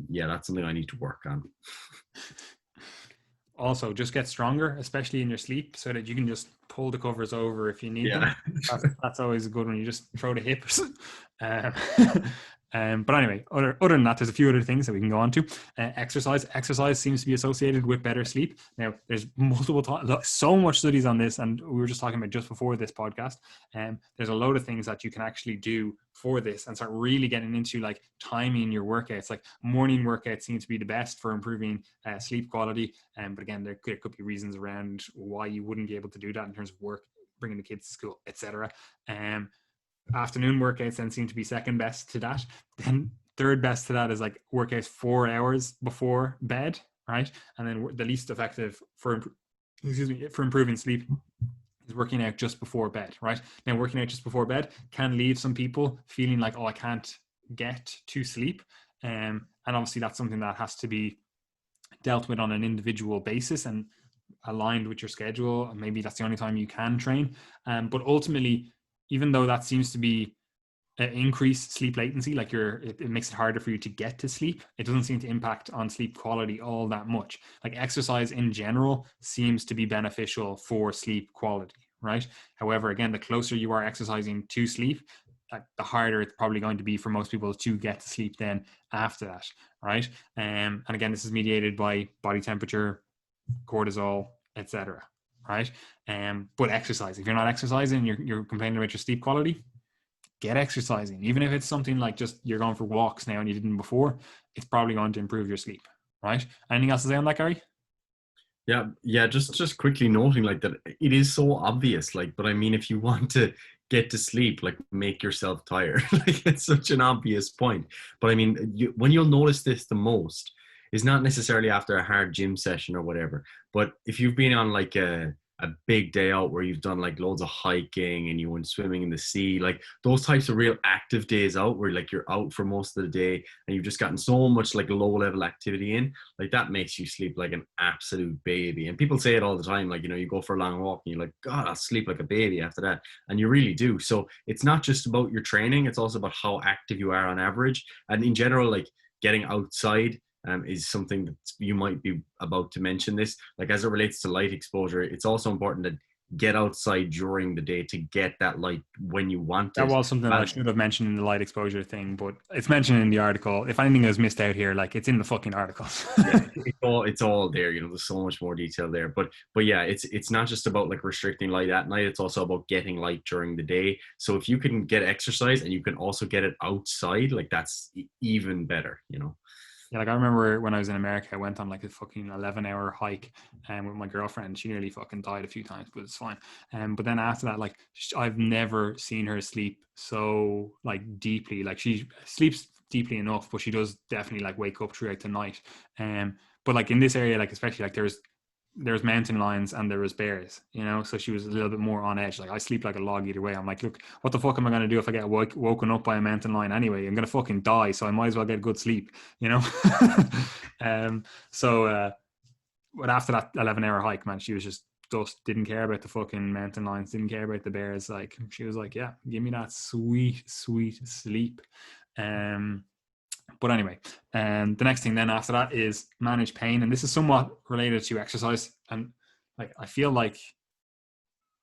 yeah, that's something I need to work on. Also, just get stronger, especially in your sleep, so that you can just pull the covers over if you need them. That's always a good one. You just throw the hips. But anyway, other than that, there's a few other things that we can go on to. Exercise seems to be associated with better sleep. Now, there's so much studies on this, and we were just talking about just before this podcast. There's a load of things that you can actually do for this and start really getting into like timing your workouts. Like morning workouts seem to be the best for improving sleep quality. But again, there could be reasons around why you wouldn't be able to do that in terms of work, bringing the kids to school, etc. afternoon workouts then seem to be second best to that. Then third best to that is like workouts 4 hours before bed, right? And then the least effective for improving sleep is working out just before bed, right? Now, working out just before bed can leave some people feeling like, oh, I can't get to sleep. And obviously that's something that has to be dealt with on an individual basis and aligned with your schedule. And maybe that's the only time you can train. But ultimately, even though that seems to be increased sleep latency, like it makes it harder for you to get to sleep, it doesn't seem to impact on sleep quality all that much. Like exercise in general seems to be beneficial for sleep quality, right? However, again, the closer you are exercising to sleep, the harder it's probably going to be for most people to get to sleep then after that, right? And again, this is mediated by body temperature, cortisol, etc., right? But exercise, if you're not exercising, you're complaining about your sleep quality, get exercising. Even if it's something like just you're going for walks now and you didn't before, it's probably going to improve your sleep, right? Anything else to say on that, Gary? Yeah, just quickly noting like that it is so obvious, like, but I mean, if you want to get to sleep, like, make yourself tired. Like, it's such an obvious point. But I mean, when you'll notice this the most is not necessarily after a hard gym session or whatever, but if you've been on like a big day out where you've done like loads of hiking and you went swimming in the sea, like those types of real active days out where like you're out for most of the day and you've just gotten so much like low level activity in, like that makes you sleep like an absolute baby. And people say it all the time, like, you know, you go for a long walk and you're like, God, I'll sleep like a baby after that. And you really do. So it's not just about your training, it's also about how active you are on average. And in general, like getting outside is something that you might be about to mention this. Like as it relates to light exposure, it's also important to get outside during the day to get that light when you want That it. was something that I should have mentioned in the light exposure thing, but it's mentioned in the article. If anything is missed out here, like it's in the fucking article. Yeah, it's all there. You know, there's so much more detail there. But yeah, it's not just about like restricting light at night. It's also about getting light during the day. So if you can get exercise and you can also get it outside, like that's even better. You know. Yeah, like I remember when I was in America, I went on like a fucking 11-hour hike with my girlfriend. She nearly fucking died a few times, but it's fine. But then after that, like I've never seen her sleep so like deeply. Like she sleeps deeply enough, but she does definitely like wake up throughout the night. But like in this area, like especially like there's mountain lions and there was bears, you know, so she was a little bit more on edge. Like I sleep like a log either way. I'm like, look, what the fuck am I going to do if I get woken up by a mountain lion anyway? I'm going to fucking die, so I might as well get good sleep, you know. But after that 11-hour hike, man, she was just didn't care about the fucking mountain lions, didn't care about the bears. Like she was like, yeah, give me that sweet sleep. But anyway, and the next thing then after that is manage pain. And this is somewhat related to exercise. And like, I feel like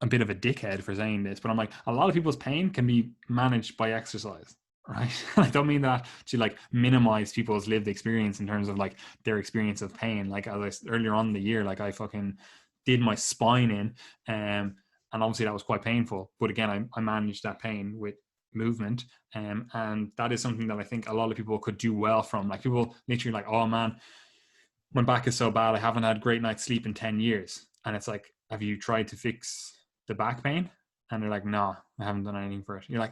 a bit of a dickhead for saying this, but I'm like, a lot of people's pain can be managed by exercise, right? I don't mean that to like minimize people's lived experience in terms of like their experience of pain. Like earlier on in the year, like I fucking did my spine in, and obviously that was quite painful. But again, I managed that pain with movement, and that is something that I think a lot of people could do well from. Like people literally like, oh man, my back is so bad, I haven't had a great night's sleep in 10 years. And it's like, have you tried to fix the back pain? And they're like, no, I haven't done anything for it. You're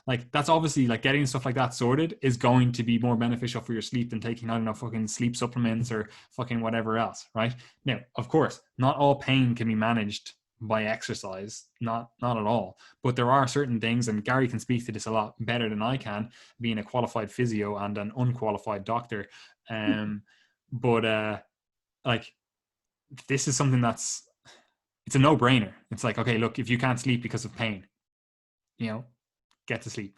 like that's obviously like getting stuff like that sorted is going to be more beneficial for your sleep than taking, I don't know, fucking sleep supplements or fucking whatever else, right? Now, of course, not all pain can be managed by exercise, not at all. But there are certain things, and Gary can speak to this a lot better than I can, being a qualified physio and an unqualified doctor. But like this is something it's a no-brainer. It's like, okay, look, if you can't sleep because of pain, you know, get to sleep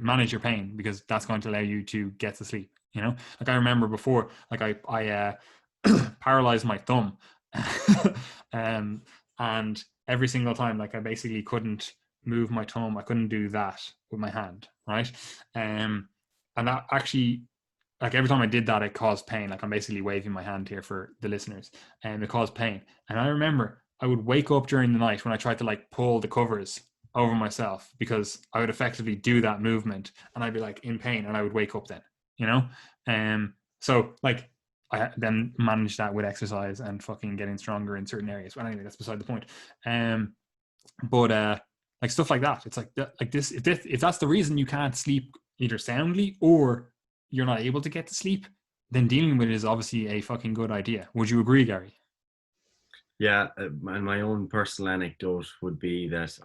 manage your pain, because that's going to allow you to get to sleep, you know. Like I remember before, like I paralyzed my thumb and every single time, like I basically couldn't move my thumb. I couldn't do that with my hand, right? And that actually, like every time I did that, it caused pain. Like I'm basically waving my hand here for the listeners, and it caused pain. And I remember I would wake up during the night when I tried to like pull the covers over myself, because I would effectively do that movement and I'd be like in pain, and I would wake up then, you know? So like I then managed that with exercise and fucking getting stronger in certain areas. But anyway, that's beside the point. But like stuff like that. It's like this, if that's the reason you can't sleep either soundly or you're not able to get to sleep, then dealing with it is obviously a fucking good idea. Would you agree, Gary? Yeah, and my own personal anecdote would be that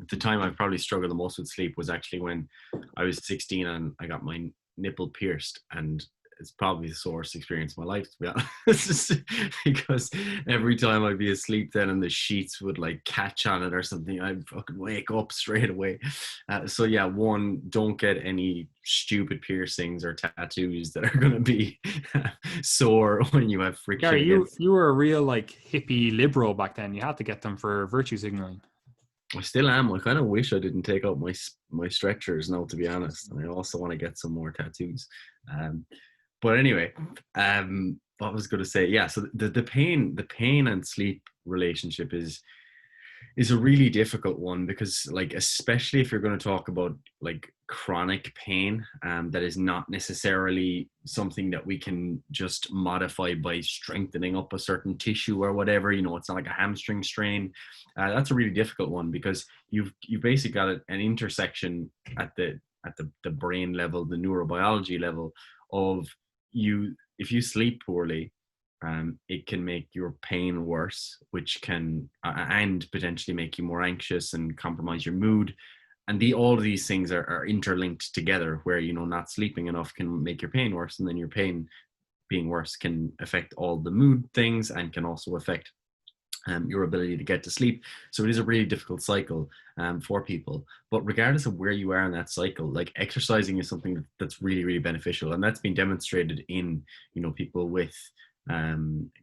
the time I probably struggled the most with sleep was actually when I was 16 and I got my nipple pierced, and it's probably the worst experience of my life, to be honest. Because every time I'd be asleep then and the sheets would like catch on it or something, I'd fucking wake up straight away. So yeah, one, don't get any stupid piercings or tattoos that are going to be sore when you have friction Gary, against. you were a real like hippie liberal back then. You had to get them for virtue signaling. I still am. I kind of wish I didn't take out my stretchers now, to be honest. And I also want to get some more tattoos. Um, but anyway, what I was going to say, yeah. So the pain and sleep relationship is a really difficult one, because like, especially if you're going to talk about like chronic pain, that is not necessarily something that we can just modify by strengthening up a certain tissue or whatever, it's not like a hamstring strain. That's a really difficult one, because you've basically got an intersection at the brain level, the neurobiology level of you. If you sleep poorly, it can make your pain worse, which can and potentially make you more anxious and compromise your mood. And all of these things are interlinked together, where not sleeping enough can make your pain worse, and then your pain being worse can affect all the mood things and can also affect your ability to get to sleep. So it is a really difficult cycle for people. But regardless of where you are in that cycle, like, exercising is something that's really, really beneficial, and that's been demonstrated in people with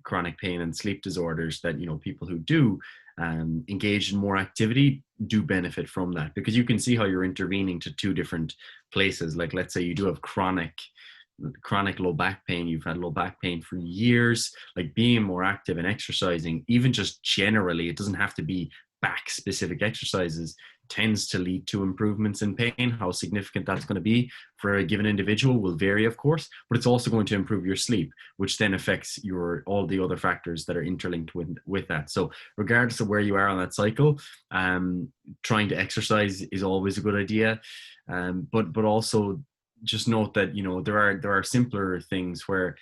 chronic pain and sleep disorders, that people who do engage in more activity do benefit from that, because you can see how you're intervening to two different places. Like, let's say you do have chronic low back pain, you've had low back pain for years, like, being more active and exercising, even just generally, it doesn't have to be back specific exercises, tends to lead to improvements in pain. How significant that's going to be for a given individual will vary, of course, but it's also going to improve your sleep, which then affects all the other factors that are interlinked with that. So regardless of where you are on that cycle, trying to exercise is always a good idea. But also just note that there are simpler things where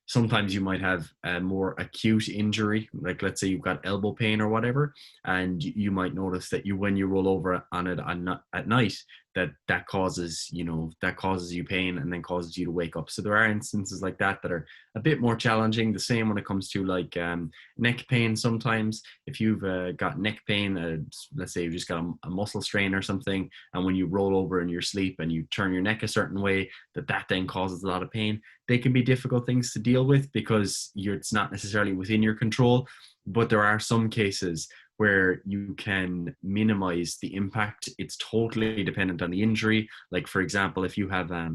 sometimes you might have a more acute injury, like, let's say you've got elbow pain or whatever, and you might notice that when you roll over on it at night, that causes you pain and then causes you to wake up. So there are instances like that are a bit more challenging. The same when it comes to like neck pain. Sometimes if you've got neck pain, let's say you've just got a muscle strain or something, and when you roll over in your sleep and you turn your neck a certain way, that then causes a lot of pain. They can be difficult things to deal with, because it's not necessarily within your control, but there are some cases where you can minimize the impact. It's totally dependent on the injury. Like, for example, if you have a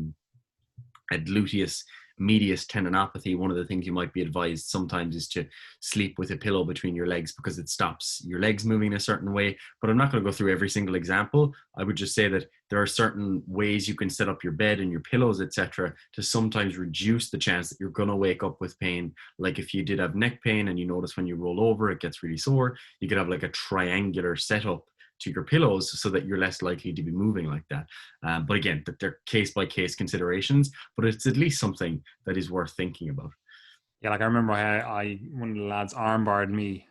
gluteus medius tendinopathy, one of the things you might be advised sometimes is to sleep with a pillow between your legs, because it stops your legs moving a certain way. But I'm not going to go through every single example. I would just say that there are certain ways you can set up your bed and your pillows, etc., to sometimes reduce the chance that you're going to wake up with pain. Like, if you did have neck pain and you notice when you roll over it gets really sore, you could have like a triangular setup to your pillows so that you're less likely to be moving like that. But again, they're case by case considerations, but it's at least something that is worth thinking about. Yeah, like I remember one of the lads armbarred me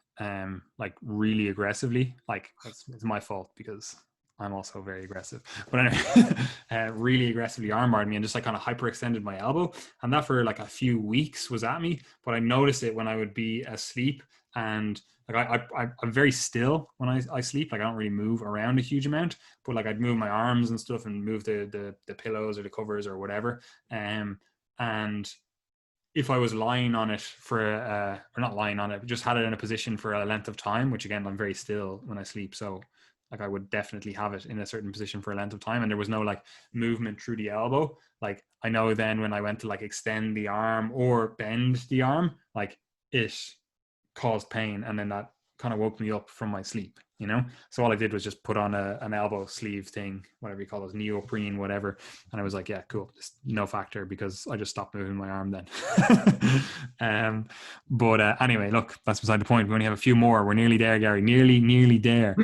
like really aggressively. Like it's my fault because I'm also very aggressive. But anyway, really aggressively armbarred me and just like kind of hyperextended my elbow. And that for like a few weeks was at me. But I noticed it when I would be asleep, and like I'm very still when I sleep. Like I don't really move around a huge amount, but like I'd move my arms and stuff and move the pillows or the covers or whatever. And if I was lying on it or not lying on it, just had it in a position for a length of time, which again, I'm very still when I sleep. So like I would definitely have it in a certain position for a length of time. And there was no like movement through the elbow. Like I know then when I went to like extend the arm or bend the arm, like it caused pain. And then that kind of woke me up from my sleep, you know? So all I did was just put on an elbow sleeve thing, whatever you call those, neoprene, whatever. And I was like, yeah, cool. Just no factor, because I just stopped moving my arm then. But anyway, look, that's beside the point. We only have a few more. We're nearly there, Gary. Nearly there.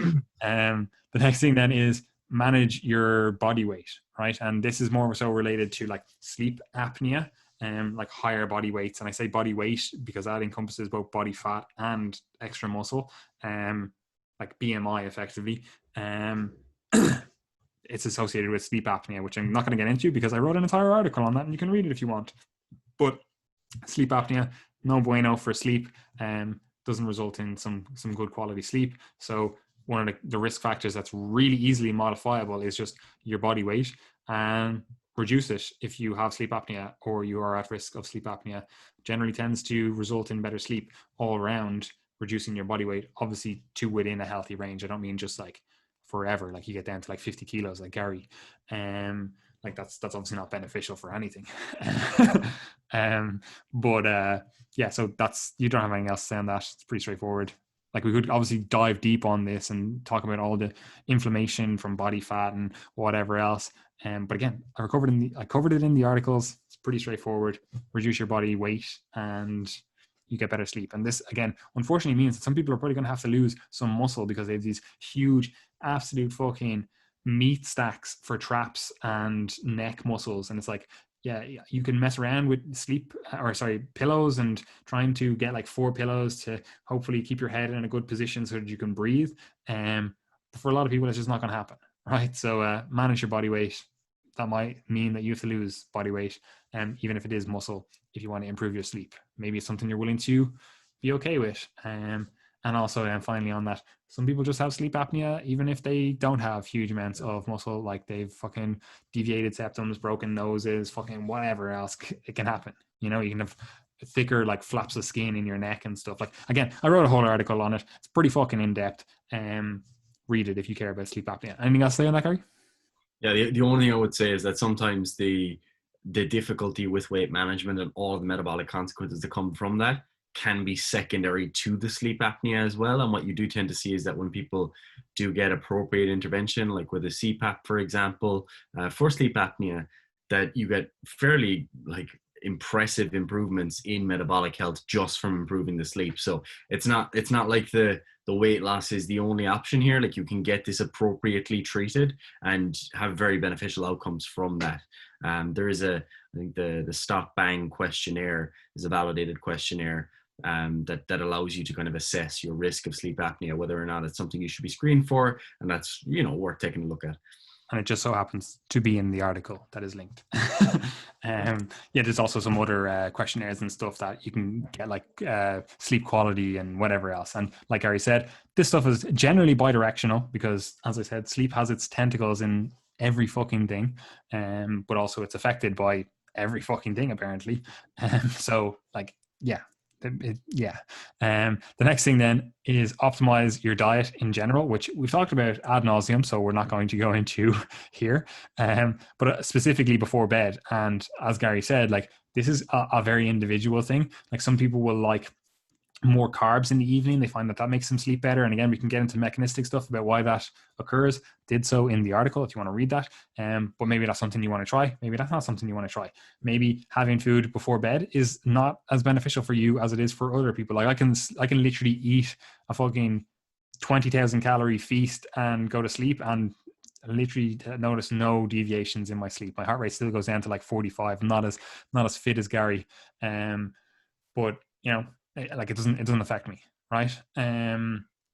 The next thing then is manage your body weight, right? And this is more so related to like sleep apnea, like higher body weights. And I say body weight because that encompasses both body fat and extra muscle, like BMI effectively. It's associated with sleep apnea, which I'm not going to get into because I wrote an entire article on that, and you can read it if you want. But sleep apnea, no bueno for sleep. Doesn't result in some good quality sleep. So one of the risk factors that's really easily modifiable is just your body weight, and reduce it if you have sleep apnea or you are at risk of sleep apnea. Generally tends to result in better sleep all around, reducing your body weight, obviously to within a healthy range. I don't mean just like forever, like you get down to like 50 kilos like Gary. Like that's obviously not beneficial for anything. But yeah, so that's, you don't have anything else to say on that. It's pretty straightforward. Like we could obviously dive deep on this and talk about all the inflammation from body fat and whatever else. But again, I covered it in the articles. It's pretty straightforward. Reduce your body weight and you get better sleep. And this, again, unfortunately means that some people are probably going to have to lose some muscle because they have these huge, absolute fucking meat stacks for traps and neck muscles. And it's like, yeah, you can mess around with pillows and trying to get like 4 pillows to hopefully keep your head in a good position so that you can breathe. But for a lot of people, it's just not going to happen, right? So manage your body weight. That might mean that you have to lose body weight, even if it is muscle, if you want to improve your sleep. Maybe it's something you're willing to be okay with. And also, finally on that, some people just have sleep apnea, even if they don't have huge amounts of muscle, like they've fucking deviated septums, broken noses, fucking whatever else. It can happen. You know, you can have thicker like flaps of skin in your neck and stuff. Like, again, I wrote a whole article on it. It's pretty fucking in-depth. Read it if you care about sleep apnea. Anything else to say on that, Gary? Yeah, the only thing I would say is that sometimes the difficulty with weight management and all the metabolic consequences that come from that can be secondary to the sleep apnea as well. And what you do tend to see is that when people do get appropriate intervention, like with a CPAP, for example, for sleep apnea, that you get fairly like impressive improvements in metabolic health just from improving the sleep. So it's not like the weight loss is the only option here. Like you can get this appropriately treated and have very beneficial outcomes from that. There is I think the Stop Bang questionnaire is a validated questionnaire that allows you to kind of assess your risk of sleep apnea, whether or not it's something you should be screened for, and that's, you know, worth taking a look at. And it just so happens to be in the article that is linked. Yeah, there's also some other questionnaires and stuff that you can get, like sleep quality and whatever else. And like Gary said, this stuff is generally bi-directional because, as I said, sleep has its tentacles in every fucking thing, but also it's affected by every fucking thing apparently. So like, yeah. The next thing then is optimize your diet in general, which we've talked about ad nauseum, so we're not going to go into here, but specifically before bed. And as Gary said, like this is a very individual thing. Like some people will like more carbs in the evening. They find that makes them sleep better. And again, we can get into mechanistic stuff about why that occurs. Did so in the article if you want to read that. But maybe that's something you want to try. Maybe that's not something you want to try. Maybe having food before bed is not as beneficial for you as it is for other people. Like I can literally eat a fucking 20,000 calorie feast and go to sleep and literally notice no deviations in my sleep. My heart rate still goes down to like 45. I'm not as fit as Gary. But you know, like it doesn't affect me, right?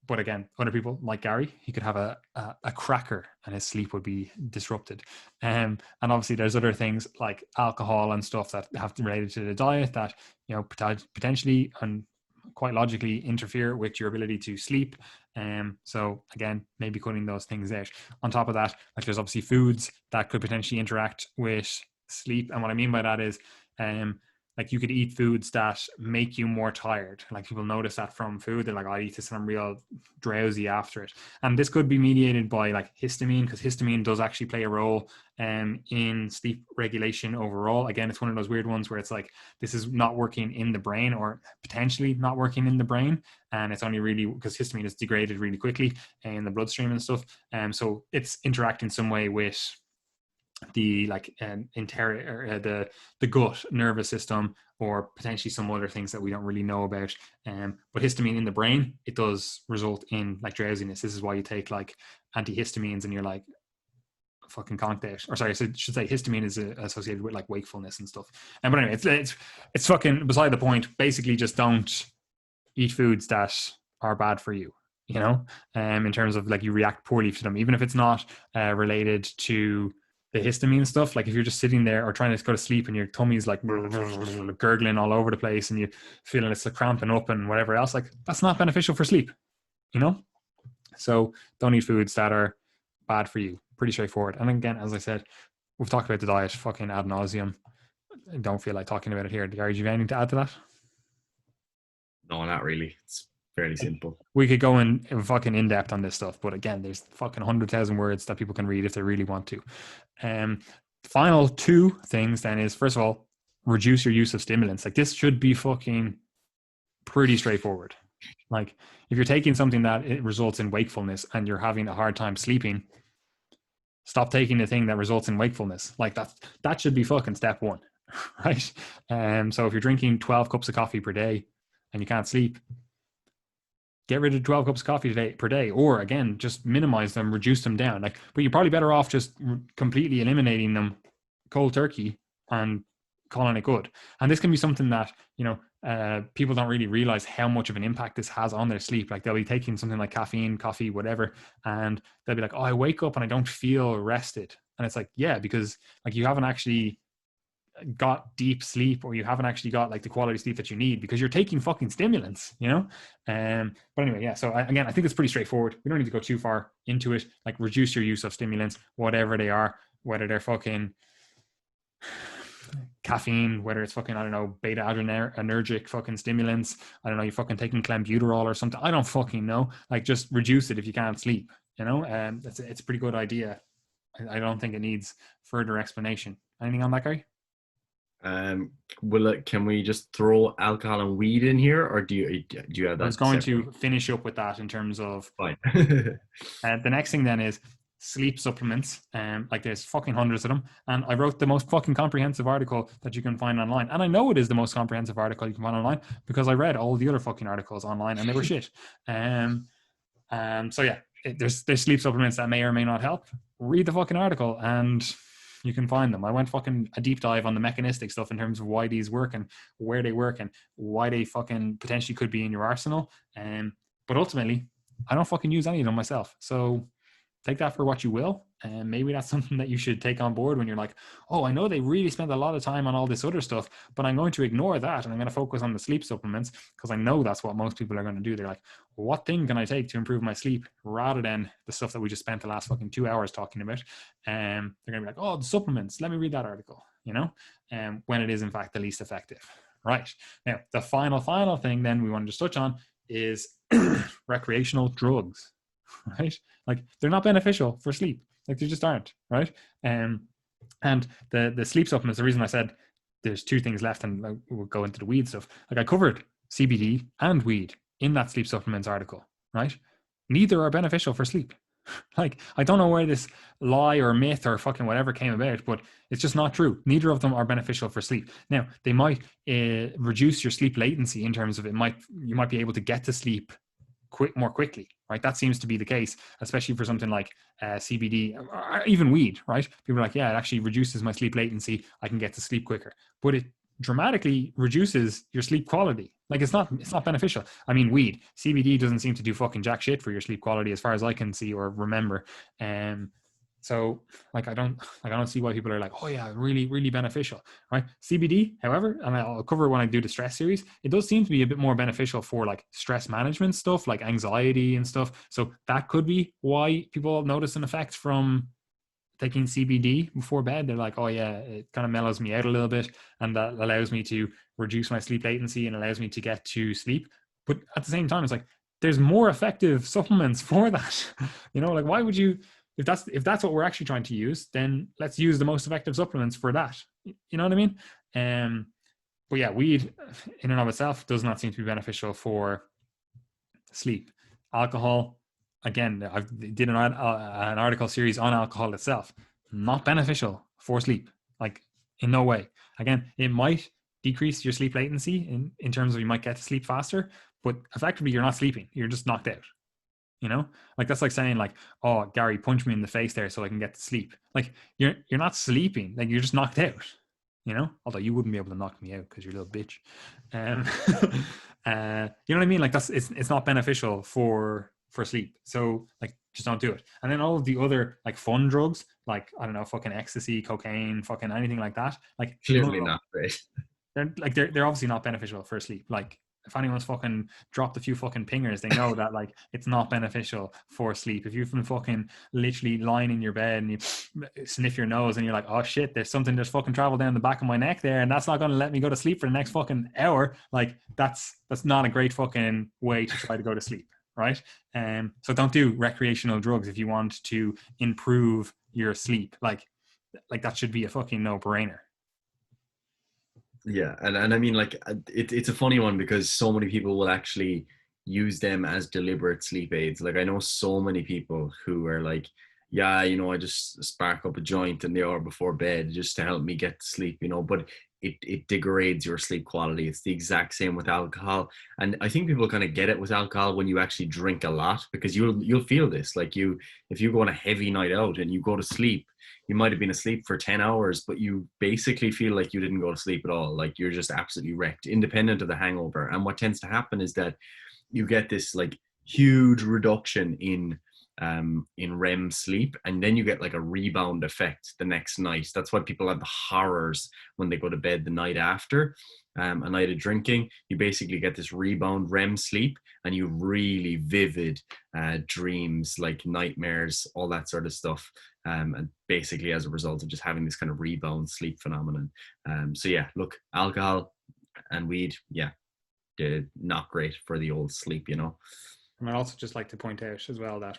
But again, other people like Gary, he could have a cracker and his sleep would be disrupted. And obviously there's other things like alcohol and stuff that have related to the diet that, you know, potentially and quite logically interfere with your ability to sleep. So again, maybe cutting those things out. On top of that, like there's obviously foods that could potentially interact with sleep. And what I mean by that is, like you could eat foods that make you more tired. Like people notice that from food. They're like, I eat this and I'm real drowsy after it. And this could be mediated by like histamine, because histamine does actually play a role in sleep regulation overall. Again, it's one of those weird ones where it's like, this is not working in the brain, or potentially not working in the brain. And it's only really because histamine is degraded really quickly in the bloodstream and stuff. So it's interacting some way with the like the gut nervous system, or potentially some other things that we don't really know about. But histamine in the brain, it does result in like drowsiness. This is why you take like antihistamines and you're like fucking conked out. Or sorry, I should say histamine is associated with like wakefulness and stuff. But anyway, it's fucking beside the point. Basically, just don't eat foods that are bad for you. You know, in terms of like you react poorly to them, even if it's not related to the histamine stuff. Like if you're just sitting there or trying to go to sleep and your tummy's like gurgling all over the place and you feeling it's like cramping up and whatever else, like that's not beneficial for sleep, you know? So don't eat foods that are bad for you. Pretty straightforward. And again, as I said, we've talked about the diet fucking ad nauseum. I don't feel like talking about it here. Gary, do you have anything to add to that? No, not really. It's fairly simple. We could go in fucking in depth on this stuff, but again, there's fucking 100,000 words that people can read if they really want to. Final two things then is, first of all, reduce your use of stimulants. Like this should be fucking pretty straightforward. Like if you're taking something that it results in wakefulness and you're having a hard time sleeping, stop taking the thing that results in wakefulness. Like that should be fucking step one, right? So if you're drinking 12 cups of coffee per day and you can't sleep, get rid of 12 cups of coffee per day, or again, just minimize them, reduce them down. Like, but you're probably better off just completely eliminating them cold turkey and calling it good. And this can be something that, you know, people don't really realize how much of an impact this has on their sleep. Like they'll be taking something like caffeine, coffee, whatever, and they'll be like, oh, I wake up and I don't feel rested. And it's like, yeah, because like you haven't actually got deep sleep, or you haven't actually got like the quality sleep that you need because you're taking fucking stimulants, you know? But anyway, yeah. So again, I think it's pretty straightforward. We don't need to go too far into it. Like reduce your use of stimulants, whatever they are, whether they're fucking caffeine, whether it's fucking, I don't know, beta adrenergic fucking stimulants. I don't know, you're fucking taking clenbuterol or something. I don't fucking know. Like just reduce it if you can't sleep, you know? It's a pretty good idea. I don't think it needs further explanation. Anything on that, Gary? Can we just throw alcohol and weed in here, or do you have that? I was going to finish up with that in terms of fine. The next thing then is sleep supplements. Like there's fucking hundreds of them, and I wrote the most fucking comprehensive article that you can find online, and I know it is the most comprehensive article you can find online because I read all the other fucking articles online and they were shit. So yeah, there's sleep supplements that may or may not help. Read the fucking article and you can find them. I went fucking a deep dive on the mechanistic stuff in terms of why these work and where they work and why they fucking potentially could be in your arsenal. But ultimately, I don't fucking use any of them myself. So take that for what you will. And maybe that's something that you should take on board when you're like, oh, I know they really spend a lot of time on all this other stuff, but I'm going to ignore that and I'm going to focus on the sleep supplements because I know that's what most people are going to do. They're like, what thing can I take to improve my sleep rather than the stuff that we just spent the last fucking 2 hours talking about? They're going to be like, oh, the supplements, let me read that article, you know, when it is in fact the least effective. Right. Now, the final thing then we want to just touch on is recreational drugs, right? Like they're not beneficial for sleep. Like they just aren't, right? And the sleep supplements, the reason I said there's two things left and we'll go into the weed stuff. Like I covered CBD and weed in that sleep supplements article, right? Neither are beneficial for sleep. Like, I don't know where this lie or myth or fucking whatever came about, but it's just not true. Neither of them are beneficial for sleep. Now, they might reduce your sleep latency in terms of you might be able to get to sleep more quickly, right? That seems to be the case, especially for something like CBD or even weed, right? People are like, yeah, it actually reduces my sleep latency. I can get to sleep quicker, but it dramatically reduces your sleep quality. Like it's not beneficial. I mean, weed, CBD doesn't seem to do fucking jack shit for your sleep quality as far as I can see or remember. So like I don't see why people are like, oh yeah, really, really beneficial, right? CBD, however, and I'll cover it when I do the stress series, it does seem to be a bit more beneficial for like stress management stuff, like anxiety and stuff. So that could be why people notice an effect from taking CBD before bed. They're like, oh yeah, it kind of mellows me out a little bit, and that allows me to reduce my sleep latency and allows me to get to sleep. But at the same time, it's like there's more effective supplements for that. Like why would you? If that's what we're actually trying to use, then let's use the most effective supplements for that. You know what I mean? But yeah, weed in and of itself does not seem to be beneficial for sleep. Alcohol, again, I did an article series on alcohol itself. Not beneficial for sleep, like in no way. Again, it might decrease your sleep latency in terms of you might get to sleep faster, but effectively you're not sleeping. You're just knocked out. Like that's like saying like, oh, Gary, punch me in the face there so I can get to sleep. Like you're not sleeping. Like you're just knocked out. Although you wouldn't be able to knock me out because you're a little bitch. You know what I mean? Like it's not beneficial for sleep. So like just don't do it. And then all of the other like fun drugs, like I don't know, fucking ecstasy, cocaine, fucking anything like that. Like Clearly not great. They're obviously not beneficial for sleep. Like if anyone's fucking dropped a few fucking pingers, they know that like it's not beneficial for sleep. If you've been fucking literally lying in your bed and you sniff your nose and you're like, oh shit, there's something just fucking traveled down the back of my neck there and that's not going to let me go to sleep for the next fucking hour. Like that's not a great fucking way to try to go to sleep, right? So don't do recreational drugs if you want to improve your sleep. Like that should be a fucking no-brainer. Yeah, and I mean, like, it's a funny one because so many people will actually use them as deliberate sleep aids. Like, I know so many people who are like, yeah, I just spark up a joint in the hour before bed just to help me get to sleep, but it degrades your sleep quality. It's the exact same with alcohol. And I think people kind of get it with alcohol when you actually drink a lot, because you'll feel this. Like if you go on a heavy night out and you go to sleep, you might have been asleep for 10 hours, but you basically feel like you didn't go to sleep at all. Like you're just absolutely wrecked, independent of the hangover. And what tends to happen is that you get this like huge reduction in REM sleep, and then you get like a rebound effect the next night. That's why people have the horrors when they go to bed the night after a night of drinking. You basically get this rebound REM sleep, and you really vivid dreams, like nightmares, all that sort of stuff. And basically as a result of just having this kind of rebound sleep phenomenon. So yeah, look, alcohol and weed, yeah, they're not great for the old sleep, And I'd also just like to point out as well that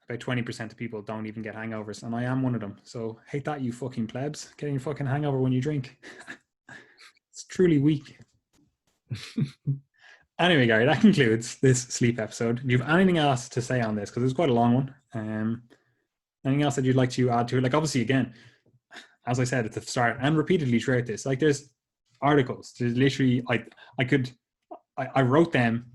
about 20% of people don't even get hangovers, and I am one of them. So hate that, you fucking plebs, getting a fucking hangover when you drink. It's truly weak. Anyway, Gary, that concludes this sleep episode. Do you have anything else to say on this? Because it's quite a long one. Anything else that you'd like to add to it? Like, obviously, again, as I said at the start and repeatedly throughout this, like there's articles. There's literally, I wrote them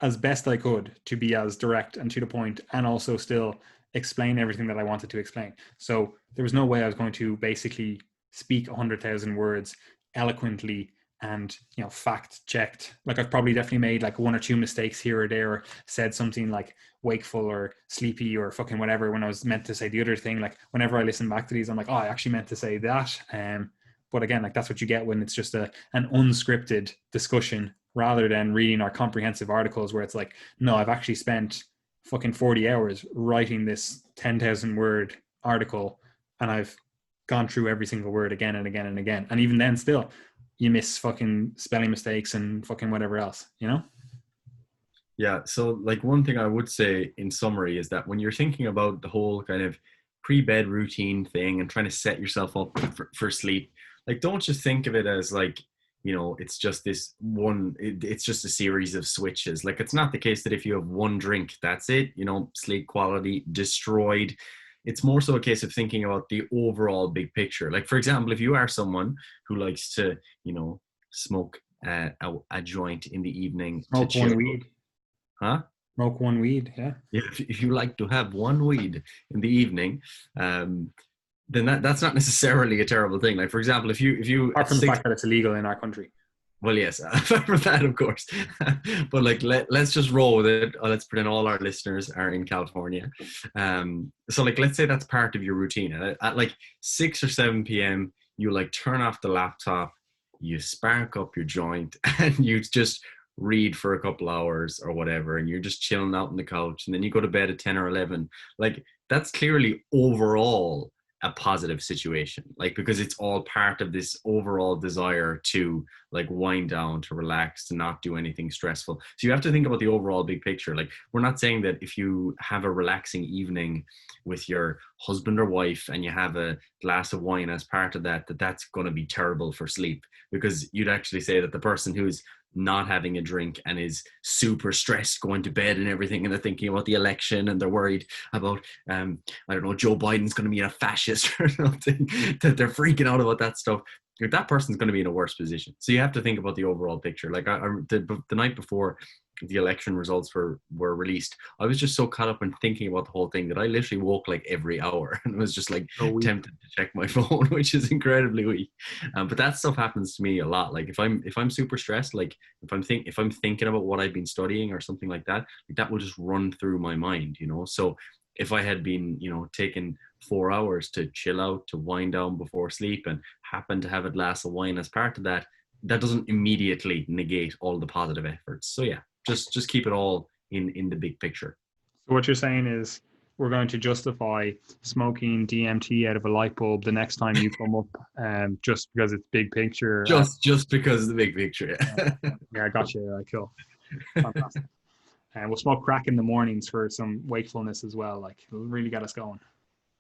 as best I could to be as direct and to the point, and also still explain everything that I wanted to explain. So there was no way I was going to basically speak 100,000 words eloquently and fact checked. Like I've probably definitely made like one or two mistakes here or there, or said something like wakeful or sleepy or fucking whatever when I was meant to say the other thing. Like whenever I listen back to these, I'm like, oh, I actually meant to say that. But again, like that's what you get when it's just an unscripted discussion, rather than reading our comprehensive articles where it's like, no, I've actually spent fucking 40 hours writing this 10,000 word article, and I've gone through every single word again and again and again. And even then still, you miss fucking spelling mistakes and fucking whatever else, Yeah. So like one thing I would say in summary is that when you're thinking about the whole kind of pre-bed routine thing and trying to set yourself up for sleep, like don't just think of it as like, it's just this one, it's just a series of switches. Like it's not the case that if you have one drink, that's it, sleep quality destroyed. It's more so a case of thinking about the overall big picture. Like, for example, if you are someone who likes to, smoke a joint in the evening. Smoke one weed. Huh? Smoke one weed, yeah. If you like to have one weed in the evening, then that's not necessarily a terrible thing. Like, for example, if you apart from the fact that it's illegal in our country. Well, yes, for that, of course. But like, let's just roll with it. Let's pretend all our listeners are in California. So like, let's say that's part of your routine. At like 6 or 7 p.m., you like turn off the laptop, you spark up your joint, and you just read for a couple hours or whatever, and you're just chilling out on the couch, and then you go to bed at 10 or 11. Like, that's clearly overall a positive situation, like, because it's all part of this overall desire to like wind down, to relax, to not do anything stressful. So you have to think about the overall big picture. Like, we're not saying that if you have a relaxing evening with your husband or wife and you have a glass of wine as part of that, that's going to be terrible for sleep, because you'd actually say that the person who's not having a drink and is super stressed going to bed and everything, and they're thinking about the election and they're worried about I don't know, Joe Biden's going to be a fascist or something, that they're freaking out about that stuff, that person's going to be in a worse position. So you have to think about the overall picture. Like, the night before the election results were released, I was just so caught up in thinking about the whole thing that I literally woke like every hour and was just like tempted to check my phone, which is incredibly weak. But that stuff happens to me a lot. Like, if I'm super stressed, like if I'm thinking about what I've been studying or something like that will just run through my mind, you know. So if I had been, you know, taking 4 hours to chill out, to wind down before sleep, and happen to have a glass of wine as part of that, that doesn't immediately negate all the positive efforts. So yeah, just keep it all in the big picture. So what you're saying is we're going to justify smoking DMT out of a light bulb the next time you come up, just because it's big picture. Just because of the big picture. Yeah, I got you. Cool. Fantastic. And we'll smoke crack in the mornings for some wakefulness as well. Like, it'll really get us going.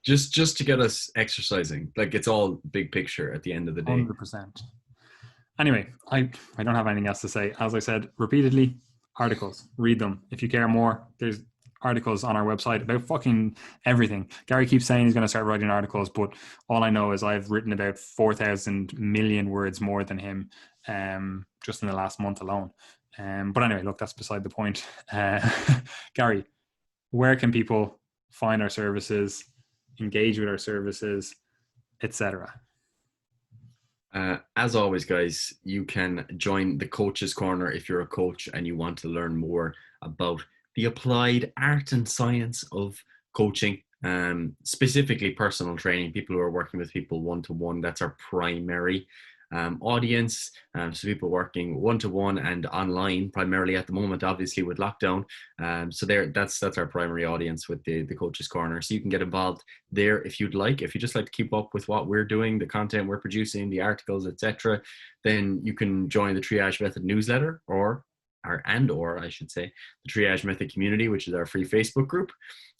Just to get us exercising. Like, it's all big picture at the end of the day. 100%. Anyway, I don't have anything else to say. As I said repeatedly, articles, read them. If you care more, there's articles on our website about fucking everything. Gary keeps saying he's going to start writing articles, but all I know is I've written about 4,000 million words more than him just in the last month alone. But anyway, look, that's beside the point. Gary, where can people find our services, engage with our services, etc.? As always, guys, you can join the Coach's Corner if you're a coach and you want to learn more about the applied art and science of coaching, specifically personal training, people who are working with people one-to-one. That's our primary audience. So people working one-to-one and online primarily at the moment, obviously with lockdown. So that's our primary audience with the Coach's Corner. So you can get involved there if you'd like. If you just like to keep up with what we're doing, the content we're producing, the articles, etc., then you can join the Triage Method newsletter, or I should say, the Triage Method community, which is our free Facebook group.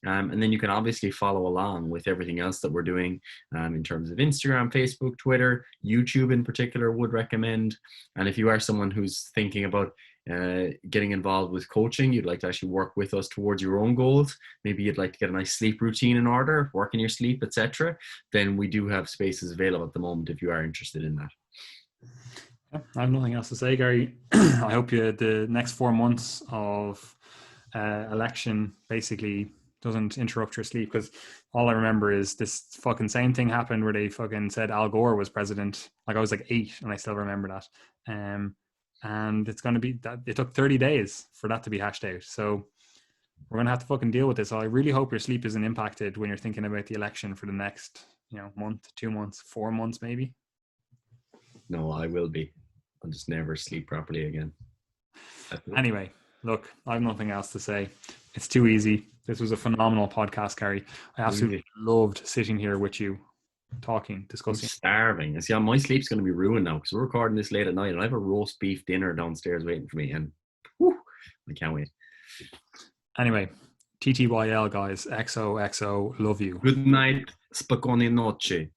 And then you can obviously follow along with everything else that we're doing in terms of Instagram, Facebook, Twitter, YouTube in particular would recommend. And if you are someone who's thinking about getting involved with coaching, you'd like to actually work with us towards your own goals, maybe you'd like to get a nice sleep routine in order, work in your sleep, etc., then we do have spaces available at the moment if you are interested in that. I have nothing else to say, Gary. I hope the next 4 months of election basically doesn't interrupt your sleep, because all I remember is this fucking same thing happened where they fucking said Al Gore was president. Like, I was like 8 and I still remember that. And it's going to be that it took 30 days for that to be hashed out. So we're going to have to fucking deal with this. So I really hope your sleep isn't impacted when you're thinking about the election for the next, month, 2 months, 4 months, maybe. No, I will be. I'll just never sleep properly again. Anyway, look, I have nothing else to say. It's too easy. This was a phenomenal podcast, Gary. I absolutely loved sitting here with you, talking, discussing. I'm starving. See, my sleep's going to be ruined now because we're recording this late at night and I have a roast beef dinner downstairs waiting for me, and I can't wait. Anyway, TTYL, guys. XOXO, love you. Good night. Spokojnej nocy.